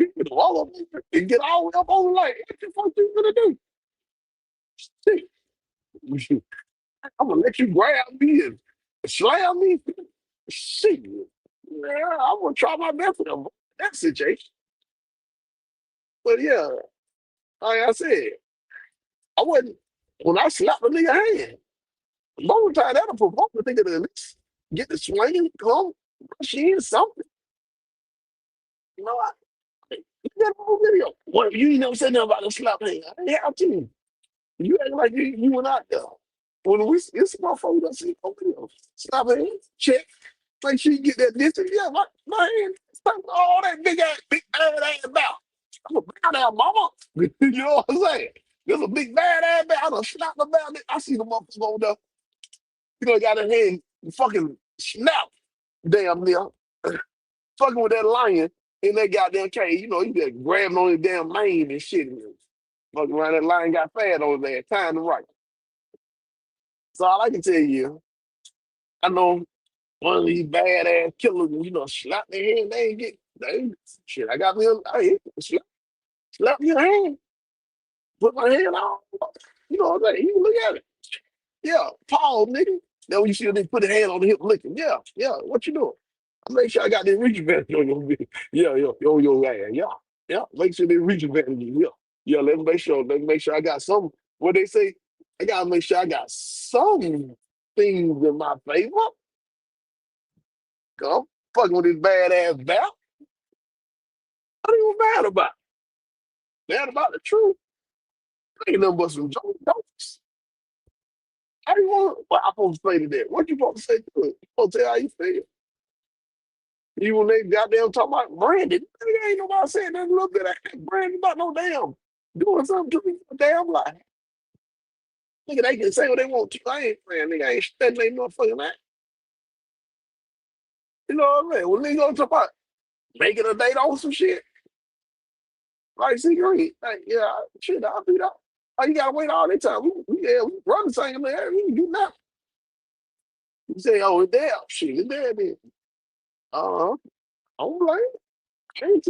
You better walk up on me and get all the way up on the like, what the fuck you gonna do? Shit. I'm gonna let you grab me and slam me. Shit. Yeah, I'm gonna try my best to avoid that situation. But yeah, like I said, I wasn't when I slapped a nigga hand. Most of the time that'll provoke the nigga to at least get the swinging, come, rush in something. You know, look at the whole video. What you ain't never said nothing about the slap hand. I ain't have to. You act like you went out there. When we it's my phone that see on video. Slap hand, check. Make sure you get that distance. Yeah, my hand. Stop all that big bad ass about. I'm a bad ass mama. You know what I'm saying? There's a big bad ass about. I done slapped about it. I see the motherfucker over there. You know, got his hand fucking snap damn near. Fucking with that lion in that goddamn cage. You know, he just grabbing on his damn mane and shit. Fucking around that lion got fat on his ass, time to right. So all I can tell you, I know one of these badass killers, slap their hand, they ain't get, they ain't, shit, I got me, slap your hand, put my hand on. You know what I'm saying? You look at it. Yeah, Paul, nigga. Then when you see they put a hand on the hip licking. Yeah, yeah, what you doing? I make sure I got the reach advantage on your video. Yeah, yo, yeah. Yeah, make sure they reach advantage. Yeah. Yeah, let me make sure I got some. What they say, I gotta make sure I got some things in my favor. Come fucking with this badass belt. What are you mad about? Mad about the truth? Ain't nothing but some jokes. How you want? What I supposed to say to that? What you supposed to say to it? You supposed to tell how you feel? You when they goddamn talking about Brandon, nigga, ain't nobody saying that little bit of Brandon about no damn doing something to me for damn life. Nigga, they can say what they want to. I ain't man, nigga ain't studying they motherfucking that. You know what I mean? When nigga gonna talk about making a date on some shit, like secret, like, yeah, shit, I'll do that. Oh, you gotta wait all that time. We run the same man. We can do nothing. You say, oh, it's there. Shit, it's there then. Uh-huh. I don't blame you. I ain't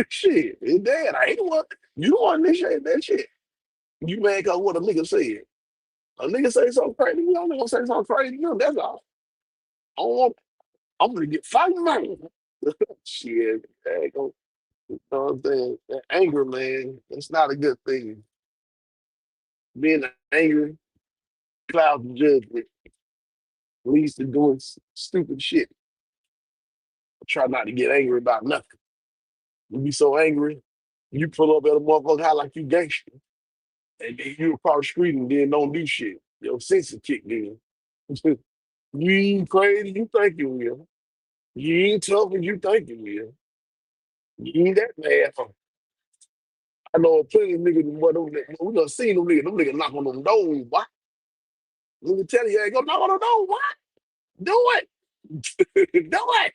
shit, it's dead. I ain't the one. You the one initiated that shit. You mad cause what a nigga said. A nigga say something crazy, you only gonna say something crazy to them. That's all. I don't want, I'm gonna get fighting man. Shit, you know what I'm saying? That anger, man, it's not a good thing. Being angry, clouds of judgment, leads to doing stupid shit. I try not to get angry about nothing. You be so angry, you pull up at a motherfucker high like you gangster. And then you across the street and then don't do shit. Your sense of kicked in. You ain't crazy, you think you will. You ain't tough as you think you will. You ain't that bad. I know plenty of niggas, but we done seen them niggas knock on them doors, what? Let me tell you, hey, go knock on the door, what? Do it. Do it.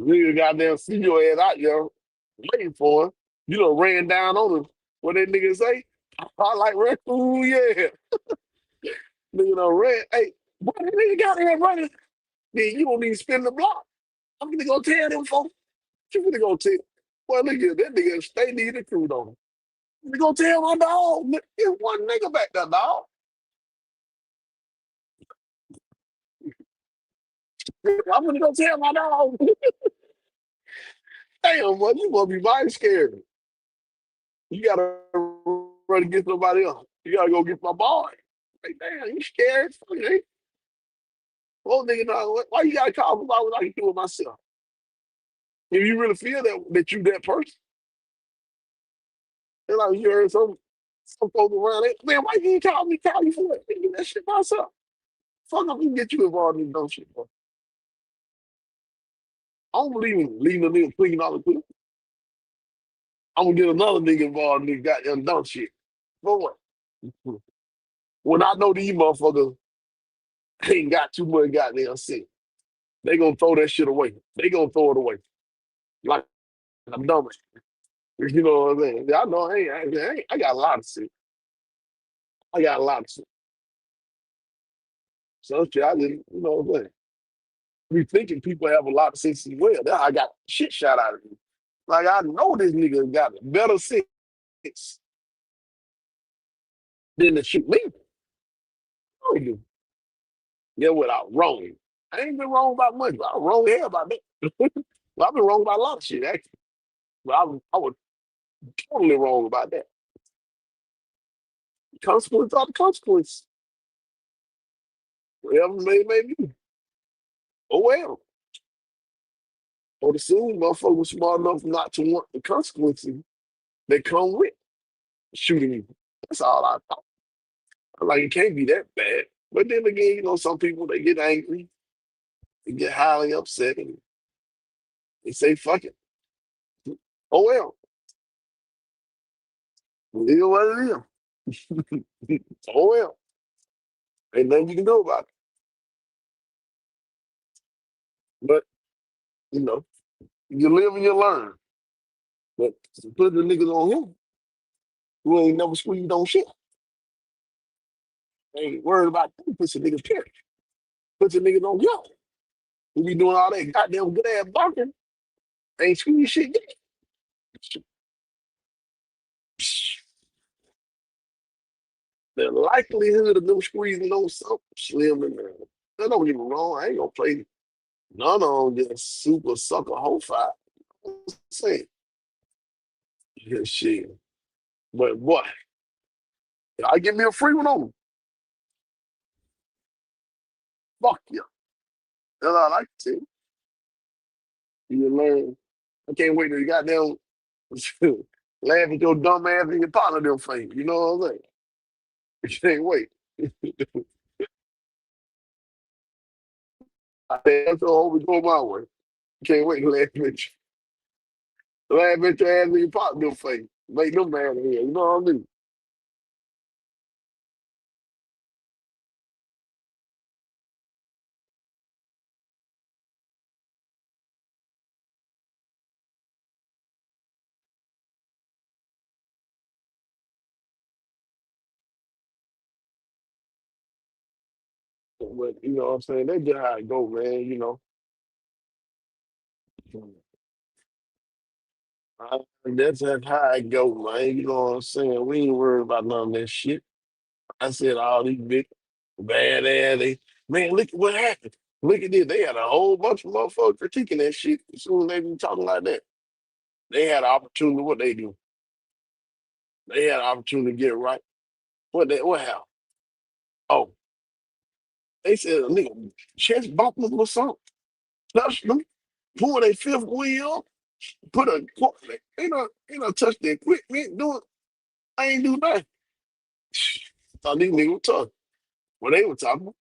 Nigga goddamn see your ass out there waiting for him. You done ran down on him. What that nigga say? I like raccoon, yeah. Nigga done ran. Hey, boy, that nigga got there running. Then you don't even spin the block. I'm gonna go tell them folks. You gonna go tell? Boy, look at that nigga stay need the crew on him. You gonna tell my dog? It's one nigga back there, dog. I'm gonna go tell my dog. Damn, boy, you gonna be mighty scared. You gotta run against somebody else. You gotta go get my boy. Like, damn, you scared? Okay. Well, nigga, no, why you gotta call me about what I can do it myself? If you really feel that you that person, and like you heard some folks around it, man, why you ain't call me? Call you for it? I can do that shit myself. Fuck up, we can get you involved in dumb shit, bro. I don't believe in leaving a nigga clean all the clean. I'm gonna get another nigga involved in this goddamn dumb shit. For what? When I know these motherfuckers ain't got too much goddamn shit, they gonna throw that shit away. They gonna throw it away. Like I'm dumb. You know what I'm saying? I know I got a lot of shit. I got a lot of shit. So shit, I didn't, you know what I'm saying? We thinking people have a lot of sense as well. Now I got shit shot out of me. Like I know this nigga got better sense than to shoot me. Oh, you. Yeah, without wrong. I ain't been wrong about much, but I'm wrong here about that. Well, I've been wrong about a lot of shit, actually. But I was totally wrong about that. Consequence are the consequence. Whatever may be. Oh well. Or the soon motherfucker was smart enough not to want the consequences that come with shooting you. That's all I thought. I'm like, it can't be that bad. But then again, some people they get angry, they get highly upset, and they say, fuck it. Oh well. It is what it is. Oh well. Ain't nothing you can do about it. But, you know, you live and you learn. But put the niggas on him who ain't never squeezed on shit. Ain't worried about them, put some niggas period. Put some niggas on yo. We be doing all that goddamn good ass barking. Ain't squeeze shit yet. The likelihood of them squeezing on something slim in there. That don't get me wrong. I ain't gonna play none of them just super sucker whole fight. Say yeah, shit. But boy, I give me a free one on them. Fuck you. That's all I like to say. You learn. I can't wait till you goddamn laugh at your dumb ass in your partner them face. You know what I'm saying? You can't wait. I think that's all we go my way. Can't wait to laugh at you. Laugh at your ass in your partner them face. Make them mad at here. You know what I mean? But you know what I'm saying? That's just how it go, man. That's just how it go, man. You know what I'm saying? We ain't worried about none of that shit. I said all these big bad ass. Man, look at what happened. Look at this. They had a whole bunch of motherfuckers critiquing that shit as soon as they be talking like that. They had an opportunity. What they do? They had an opportunity to get it right. What happened? Oh, they said a nigga chest bumped them or something. Touched them. Pull their fifth wheel. Put a ain't no touch the equipment. Do it. I ain't do nothing. Thought these niggas were tough. What they were talking about.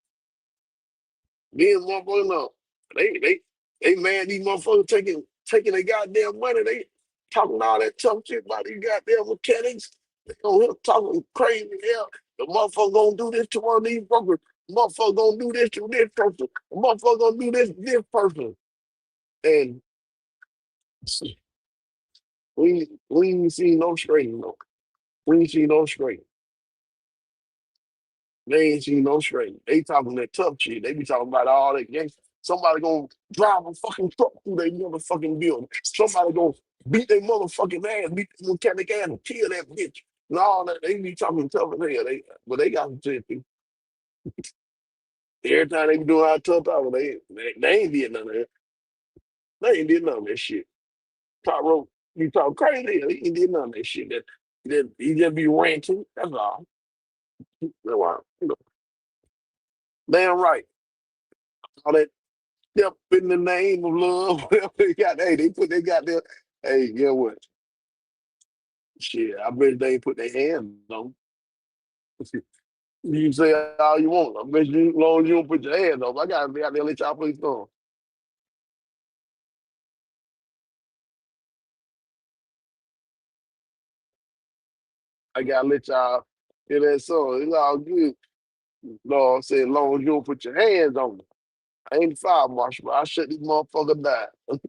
Me and motherfuckers know. They they mad these motherfuckers taking their goddamn money. They talking all that tough shit about these goddamn mechanics. They on here talking crazy hell. The motherfucker gonna do this to one of these brokers. The motherfucker gonna do this to this person. The motherfucker gonna do this to this person. And We ain't seen no straight, no. We ain't seen no straight. They ain't seen no straight. They talking that tough shit. They be talking about all that gang. Somebody gonna drive a fucking truck through their motherfucking building. Somebody gonna beat their motherfucking ass, beat their mechanic ass and kill that bitch. And all that. They be talking tough as hell. But they got some shit too. Every time they be doing our tough out, they ain't did none of that. They ain't did none of that shit. Top rope, you talk crazy. He ain't did none of that shit. That he just be ranting. That's all. That's why, damn right. All that step in the name of love, whatever they got. Hey, they got their. Hey, get what? Shit, I bet they ain't put their hands on. You can say all you want. I bet you, as long as you don't put your hands on, I gotta be out there and let y'all play song. I gotta let y'all hear that song. It's all good. No, I'm saying, as long as you don't put your hands on me. I ain't the fire marshal, but I shut this motherfucker down.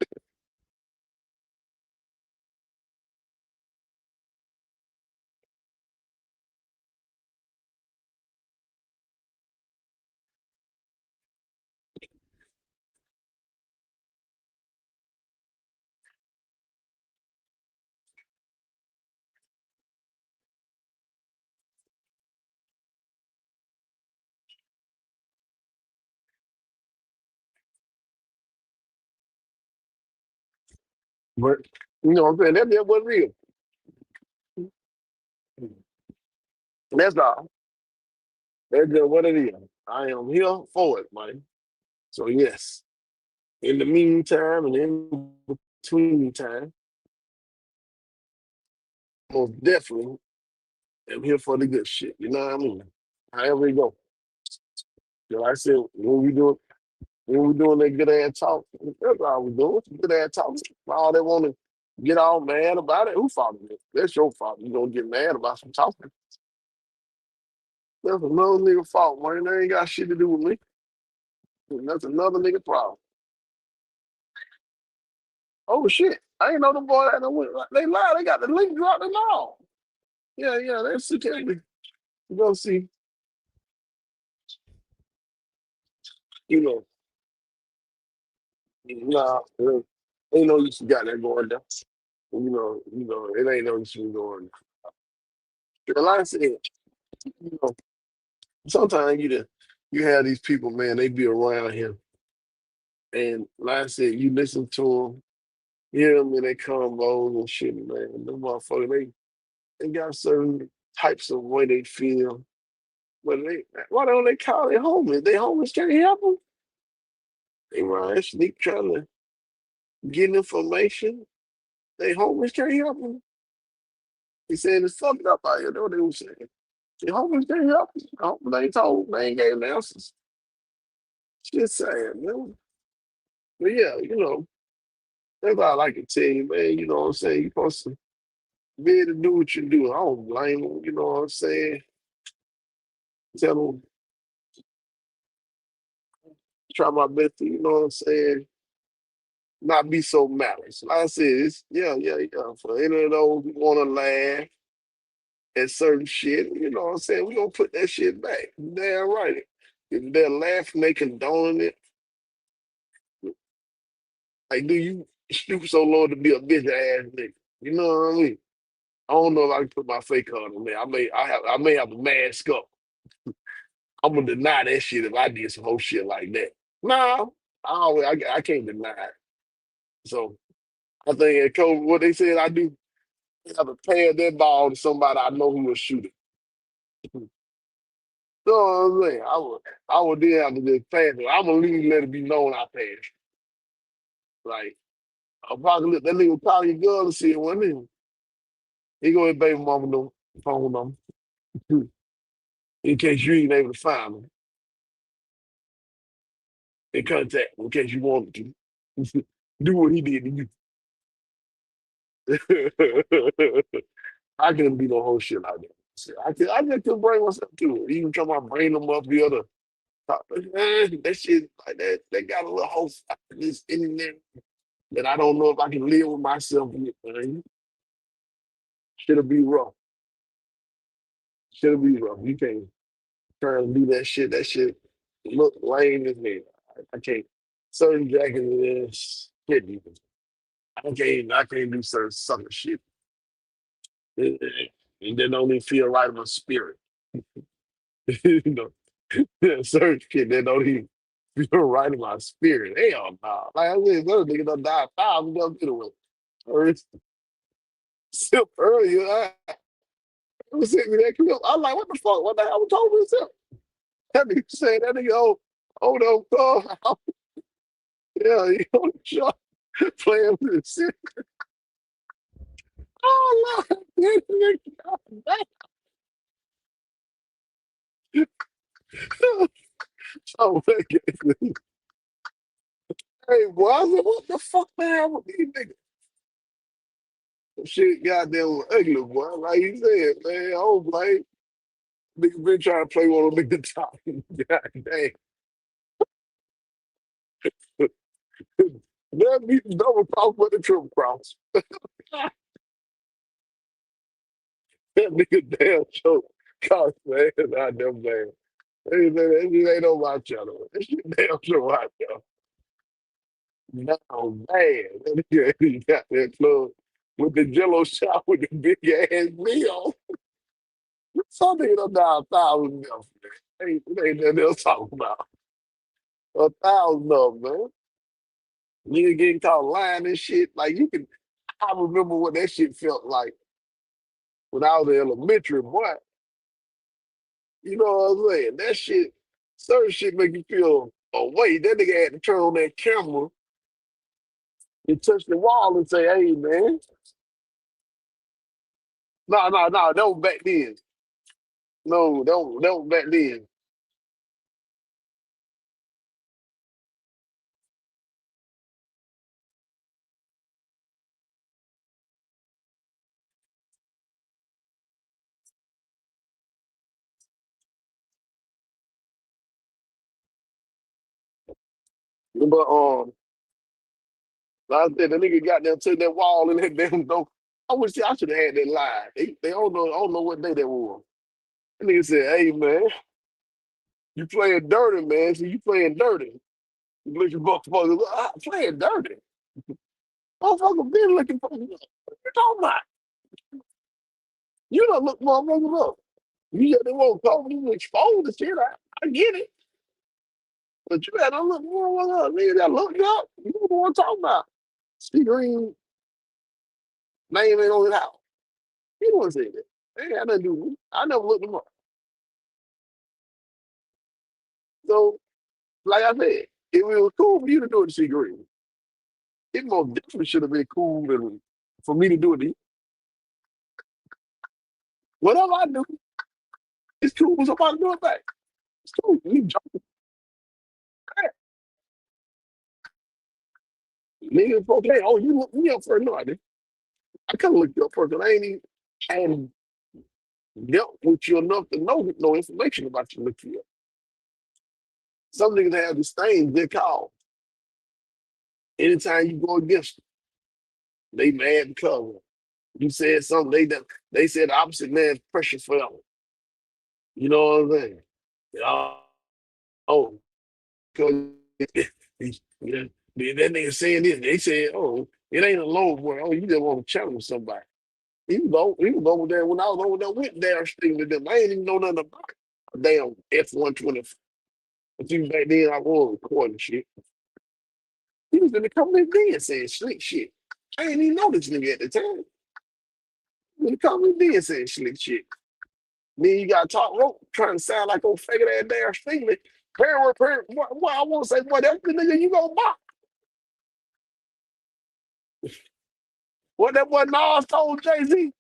But you know what I'm saying? That just was real. That's all. That's just what it is. I am here for it, man. So yes. In the meantime and in between time, most definitely am here for the good shit. You know what I mean? However we go. Like I said, when we doing that good ass talk, that's all we doing. Good ass talk. All they want to get all mad about it. Who fault it? That's your fault. You gonna get mad about some talking. That's another nigga fault, man. That ain't got shit to do with me. That's another nigga problem. Oh shit. I ain't know the boy that they lied. They got the link dropped and all. Yeah, yeah, that's security. You go see, you know, nah, ain't no use you got that going down. It ain't no use you going down. Like I said, you know, sometimes you have these people, man, they be around here. And like I said, you listen to them, hear them in their combos and shit, man. Them motherfuckers, they got certain types of way they feel. But why don't they call it homeless? They homeless can't help them. They run sneak trying to get information. They homeless can't help them. He said it's fucked up out here. That's what they was saying. The homeless can't help them. Homeless ain't told. They ain't gave them answers. Just saying, man. But yeah, that's all I can tell you, man. You know what I'm saying? You supposed to be able to do what you do. I don't blame them. You know what I'm saying? Tell them, try my best to, you know what I'm saying? Not be so malice. Like I said, it's yeah, yeah, yeah. For any of those who want to laugh at certain shit, you know what I'm saying? We gonna put that shit back. Damn right. If they're laughing, they condoning it. Like, do you stoop so low to be a bitch ass nigga? You know what I mean? I don't know if I can put my fake card on there. I may have to mask up. I'm gonna deny that shit if I did some whole shit like that. No, I can't deny it. So I think at Kobe, what they said I do, I have to pass that ball to somebody I know who will shoot it. So what I'm saying, I would then have to just pass it. I'm gonna leave let it be known I passed. Like I'll probably let that nigga call your girl and see it one nigga. He go his baby mama no phone number in case you ain't able to find him in contact in case you wanted to. Do what he did to you. I couldn't be no whole shit like that. I just couldn't bring myself to it. Even try my brain them up the other. That shit like that. They got a little whole this in there. that I don't know if I can live with myself with, man. Shit'll be rough. Shit'll be rough. You can't try to do that shit. That shit look lame as hell. I can't. Certain jackets is shit. I can't do certain sucker shit. And then don't even feel right in my spirit. you know, certain shit that don't even feel right in my spirit. Hell no. Like I said, those niggas done died 1,000 them get away. Or it's still earlier. I was sitting me that clip. I'm like, what the fuck? What the hell was told myself? That nigga said that nigga, oh no, yeah, he on the show playing with the shit. Oh no, oh man. Hey, boy, I said, what the fuck man with these niggas? Shit goddamn ugly, boy. Like you said, man, I don't blame. Nigga been trying to play one of them niggas top. God dang. That beat the double cross but the triple cross. That nigga damn show cost man. I damn man. That shit ain't on my channel. That shit damn show my channel. No man. That nigga he got that club with the jello shot with the big ass meal. Some nigga done died 1,000 of them. Ain't nothing else talking about. 1,000 of them, man. Nigga getting caught lying and shit. Like you can I remember what that shit felt like when I was in elementary, boy. You know what I'm saying? That shit, certain shit make you feel away. That nigga had to turn on that camera and touch the wall and say, hey man. No, no, no, that was back then. No, that was back then. But like I said, the nigga got there to that wall and that damn door. I wish I should have had that line. They don't know what day that was. That nigga said, hey man, you playing dirty, man. So you playing dirty. You looking motherfuckers playing dirty. Motherfucker been looking for you. What you talking about? You don't look motherfuckers up. You just didn't want to call me to expose the shit. I get it. But you had to look motherfuckers up. Nigga that looked up. You know what I'm talking about. Steve Green name ain't on his house. He don't say that. They ain't got nothing to do with me. I never looked him up. So, like I said, if it was cool for you to do it to Steve Green, it most definitely should have been cool than for me to do it to you. Whatever I do, it's cool for somebody to do it back. It's cool. You jumping back. Niggas, okay, oh, you look me up first. No, I didn't. I could have looked you up first, but I ain't even and dealt with you enough to know no information about you. Look you up. Some niggas have this thing they call. Anytime you go against them, they mad because you said something. They said the opposite man's pressure forever. You know what I'm saying? Yeah, oh, because yeah, that nigga saying this. They said, oh, it ain't a low boy. Oh, you just want to challenge somebody. He was over there when I was over there with Darren Sting with them. I ain't even know nothing about it. A damn F-120. But you back then I was recording shit. He was in the company then saying slick shit. I ain't even know this nigga at the time. In the company then saying slick shit. Then you got talk rope trying to sound like old faggot ass Darren Sting. Parent, what I want to say, boy, that's the nigga you gonna box. What that boy Nas told Jay-Z?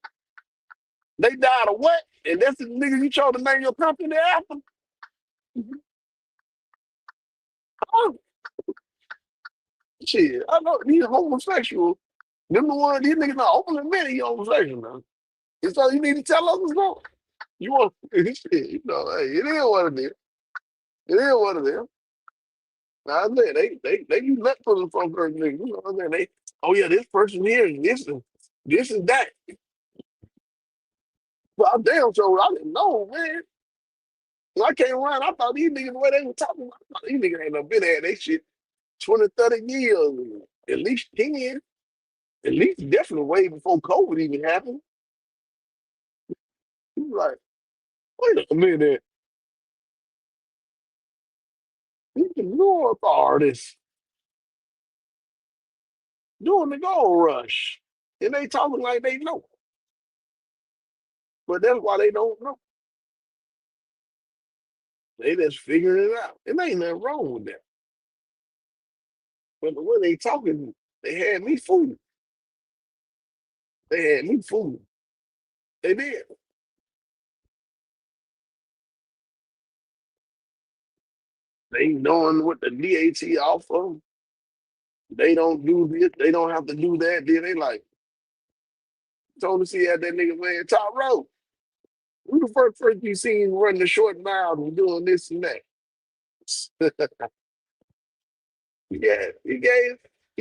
They died of what? And that's the nigga you chose to name your company after? Oh, shit, I know these homosexuals. Them the one these niggas not openly admit he homosexual now. And so you need to tell us what's going. You want shit, hey, it is what it is. It is what it is. Now I say they you let for the from first nigga. You know what I'm saying? Oh yeah, this person here, this is that. But I'm damn sure I didn't know, man. When I came around, I thought these niggas, the way they were talking, I thought these niggas ain't no been at that shit 20, 30 years, at least 10, at least definitely way before COVID even happened. He was like, wait a minute, these North artists doing the gold rush. And they talking like they know. But that's why they don't know. They just figuring it out. And ain't nothing wrong with that. But the way they talking, they had me fooled. They had me fooled. They did. They knowing what the DAT offer. They don't do this. They don't have to do that. Then they like, told us he had that nigga man top rope. Who the first person you seen running the short miles and doing this and that? Yeah, he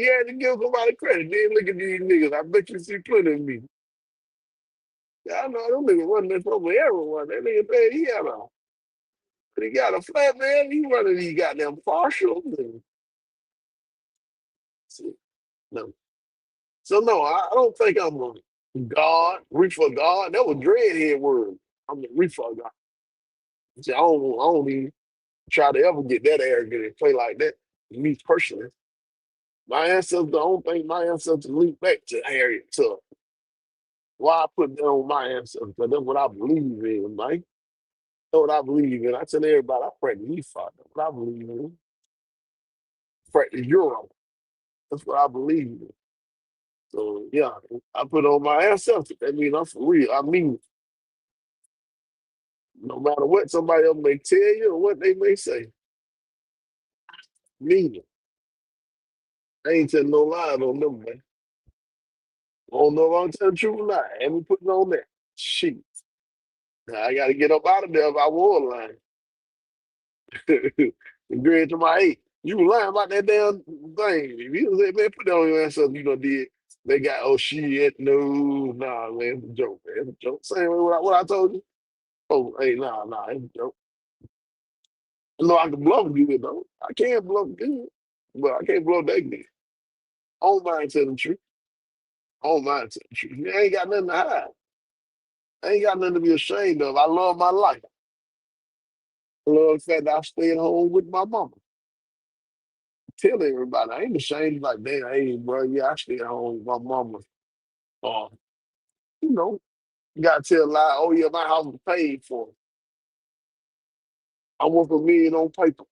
had to give somebody credit. Then look at these niggas. I bet you see plenty of me. Yeah, I know them niggas running this over everyone. That nigga said he got a flat man. He running these goddamn partials. And, no. So no, I don't think I'm a God, reefer God. That was dreadhead word. I'm the reefer God. See, I don't even try to ever get that arrogant and play like that. Me personally, my ancestors, I don't think my ancestors link back to Harriet Tubman. Why I put that on my ancestors? Because that's what I believe in, Mike. That's what I believe in. I tell everybody I practice reefer. That's what I believe in. Practice Euro. That's what I believe in. So yeah, I put on my ancestors. That means I'm for real. I mean, no matter what somebody else may tell you or what they may say, mean it. I ain't telling no lies on them, man. I don't know if I'm telling the truth or not. I haven't put it on that. Shit. Now, I got to get up out of there if I was lying. Agree to my eight. You were lying about that damn thing. If you say, man, put that on your ass up, you know, did. They got, oh, shit, no, nah, man, it's a joke, man. It's a joke. Same way what I told you. Oh, hey, nah, it's a joke. I know I can bluff good, though. I can't bluff good, but I can't bluff that good. I don't mind telling the truth. I don't mind telling the truth. I ain't got nothing to hide. I ain't got nothing to be ashamed of. I love my life. I love the fact that I stayed home with my mama. Tell everybody, I ain't ashamed. Like, damn, hey, bro, yeah, I stayed home with my mama. Uh, you know, you gotta tell a lie. Oh yeah, my house was paid for. I want $1 million on paper.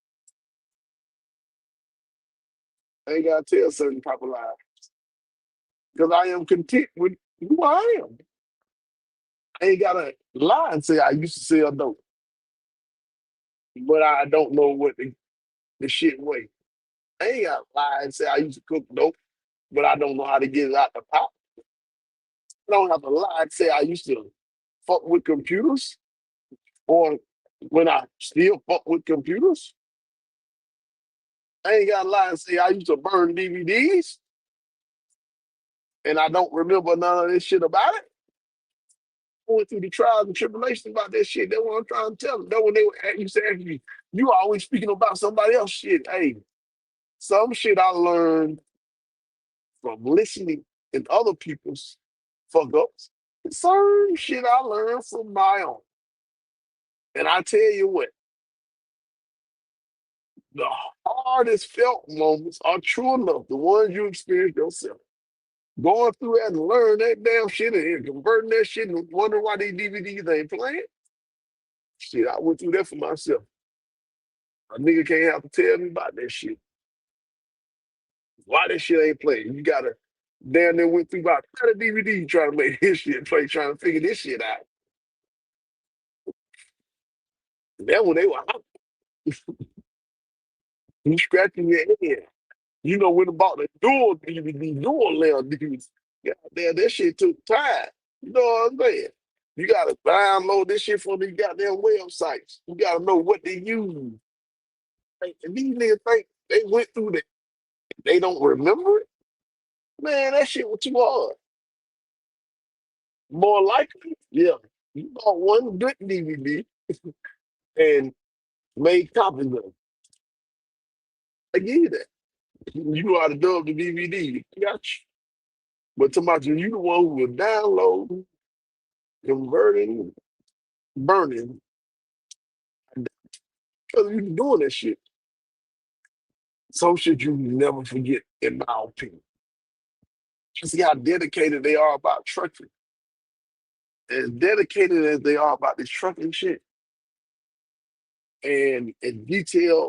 I ain't gotta tell certain type of lies because I am content with who I am. I ain't gotta lie and say I used to sell dope, but I don't know what the shit weigh. I ain't gotta lie and say I used to cook dope, but I don't know how to get it out the pot. I don't have to lie and say I used to fuck with computers or when I still fuck with computers. I ain't gotta lie and say I used to burn DVDs and I don't remember none of this shit about it. I went through the trials and tribulations about that shit. That's what I'm trying to tell them. That when they used to ask me, you always speaking about somebody else shit. Hey, some shit I learned from listening in other people's fuck ups. Some shit I learned from my own. And I tell you what, the hardest felt moments are true enough, the ones you experience yourself. Going through that and learn that damn shit and converting that shit and wondering why these DVDs ain't playing. Shit, I went through that for myself. A nigga can't have to tell me about that shit. Why that shit ain't playing? You gotta damn near went through about 30 DVD trying to make this shit play, trying to figure this shit out. And then when they were out, you scratching your head. You know when about the dual DVD, dual layer DVDs. God damn, that shit took time. You know what I'm saying? You gotta download this shit from these goddamn websites. You gotta know what they use. And these niggas think they went through that. They don't remember it. Man, that shit was too hard. More likely, yeah. You bought one good DVD and made copies of it. I give you that. You know how to dub the DVD. Got you. But to my you the one who will download, converting, burning, because you doing that shit. Some shit you never forget, in my opinion. You see how dedicated they are about trucking. As dedicated as they are about this trucking shit, and detail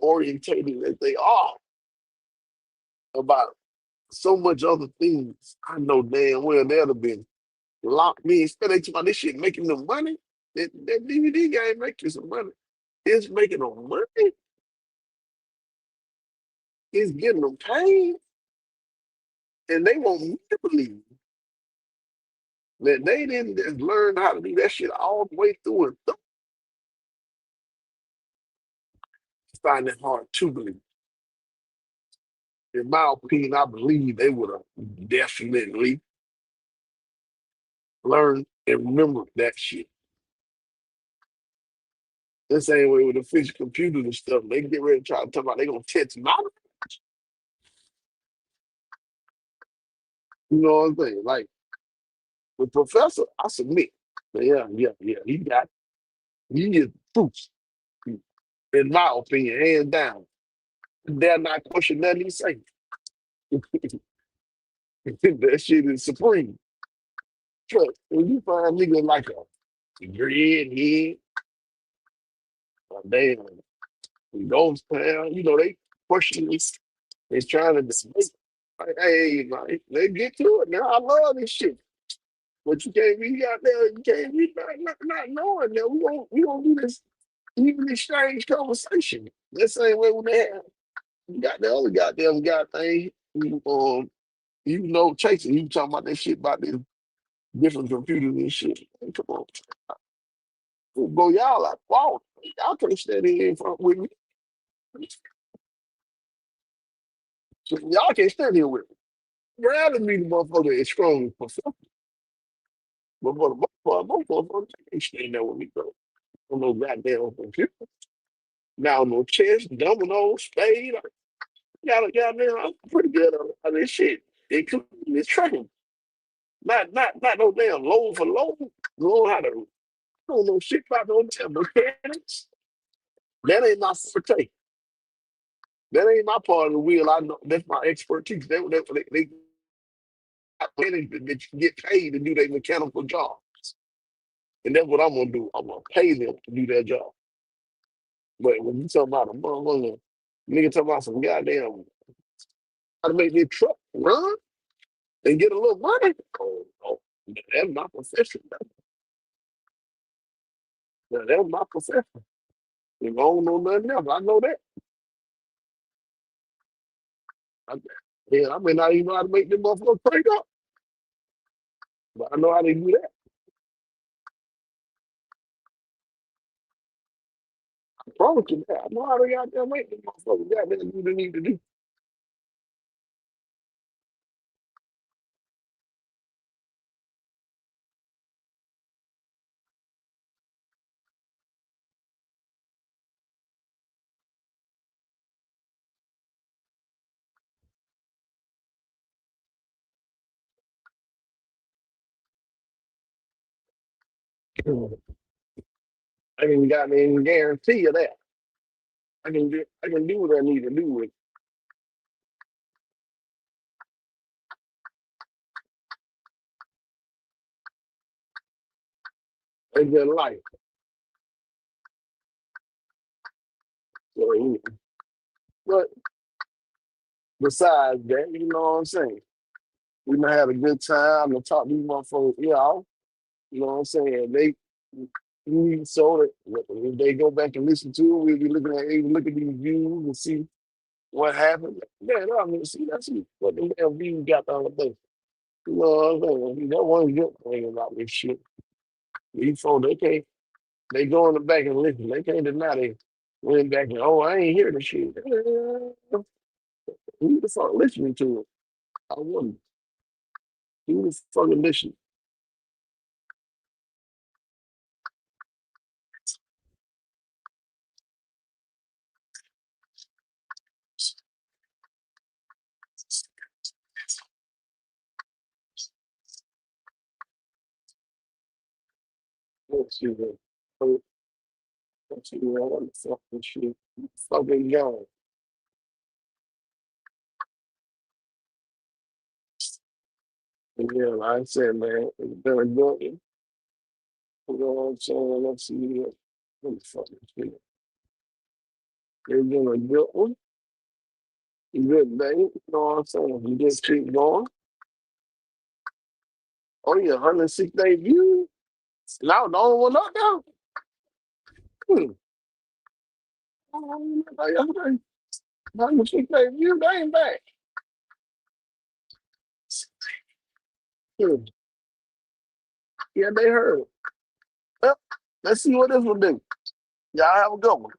orientated as they are about so much other things, I know damn well they'd have been locked me. Instead they talking about this shit making them money. That DVD game making some money. It's making them money. It's getting them paid. And they want me to believe that they didn't just learn how to do that shit all the way through and through. I find it hard to believe. In my opinion, I believe they would have definitely learned and remembered that shit. The same way with the physical computers and stuff. They get ready to try to talk about they gonna test my, you know what I'm saying? Like the professor, I submit. Yeah, yeah, yeah. He is proof, in my opinion, hands down. They're not question nothing he say. That shit is supreme. Trust, when you find niggas like a dreadhead, a damn ghost town, you know, they question this. They trying to debate. Like, hey, man, they get to it now. I love this shit. But you can't be out there, you can't be not knowing that we gonna do this even exchange conversation. That same way when they have you got the other goddamn guy thing, you know, chasing, you talking about that shit about this different computers and shit. Hey, come on. Go y'all like, wow, y'all can't stand here in front with me. So y'all can't stand here with me. Rather me the motherfucker is strong for something. But for the most motherfuckers, they can't stand there with me, bro. On no goddamn computer. Now no chess, domino, spade. I got goddamn, I'm pretty good on this shit. Including this trucking. Not no damn load for load. Know how to don't know shit about no damn mechanics. That ain't my forte. That ain't my part of the wheel. I know that's my expertise. They mechanics that get paid to do their mechanical job. And that's what I'm gonna do. I'm gonna pay them to do their job. But when you talking about a motherfucker, nigga talking about some goddamn how to make their truck run and get a little money. Oh, that's my profession. That's my profession. If I don't know nothing else, I know that. I, yeah, I may not even know how to make them motherfuckers crank up, but I know how to do that. I promise you that. I know how to goddamn make them motherfuckers goddamn do what they need to do. I can goddamn guarantee you that. I can do what I need to do with it. It's just life. So, but besides that, you know what I'm saying? We done had a good time to talk to these motherfuckers, you know what I'm saying? They we so that if they go back and listen to it, we'll be looking at even look at these views and see what happened. Man, I mean, see, that's what the damn views got the other day. You know what I'm saying? That one good thing about this shit. These folks, they go in the back and listen. They can't deny they went back and, oh, I ain't hear the shit. Who the fuck listening to it? I wonder. Who the fucking listening? Let's see what. Let's see what the fucking shit. Fucking going. Yeah, like I said, man, it's been a good one. You know what I'm saying? Let's see what. Let me fucking see. It's been a good one. Good day. You know what I'm saying? You just keep going. Oh, yeah, 106-day view. Now, the only one up there. Hmm. Oh, yeah, 106-day view, they ain't back. Hmm. Yeah, they heard. Well, let's see what this will do. Y'all have a good one.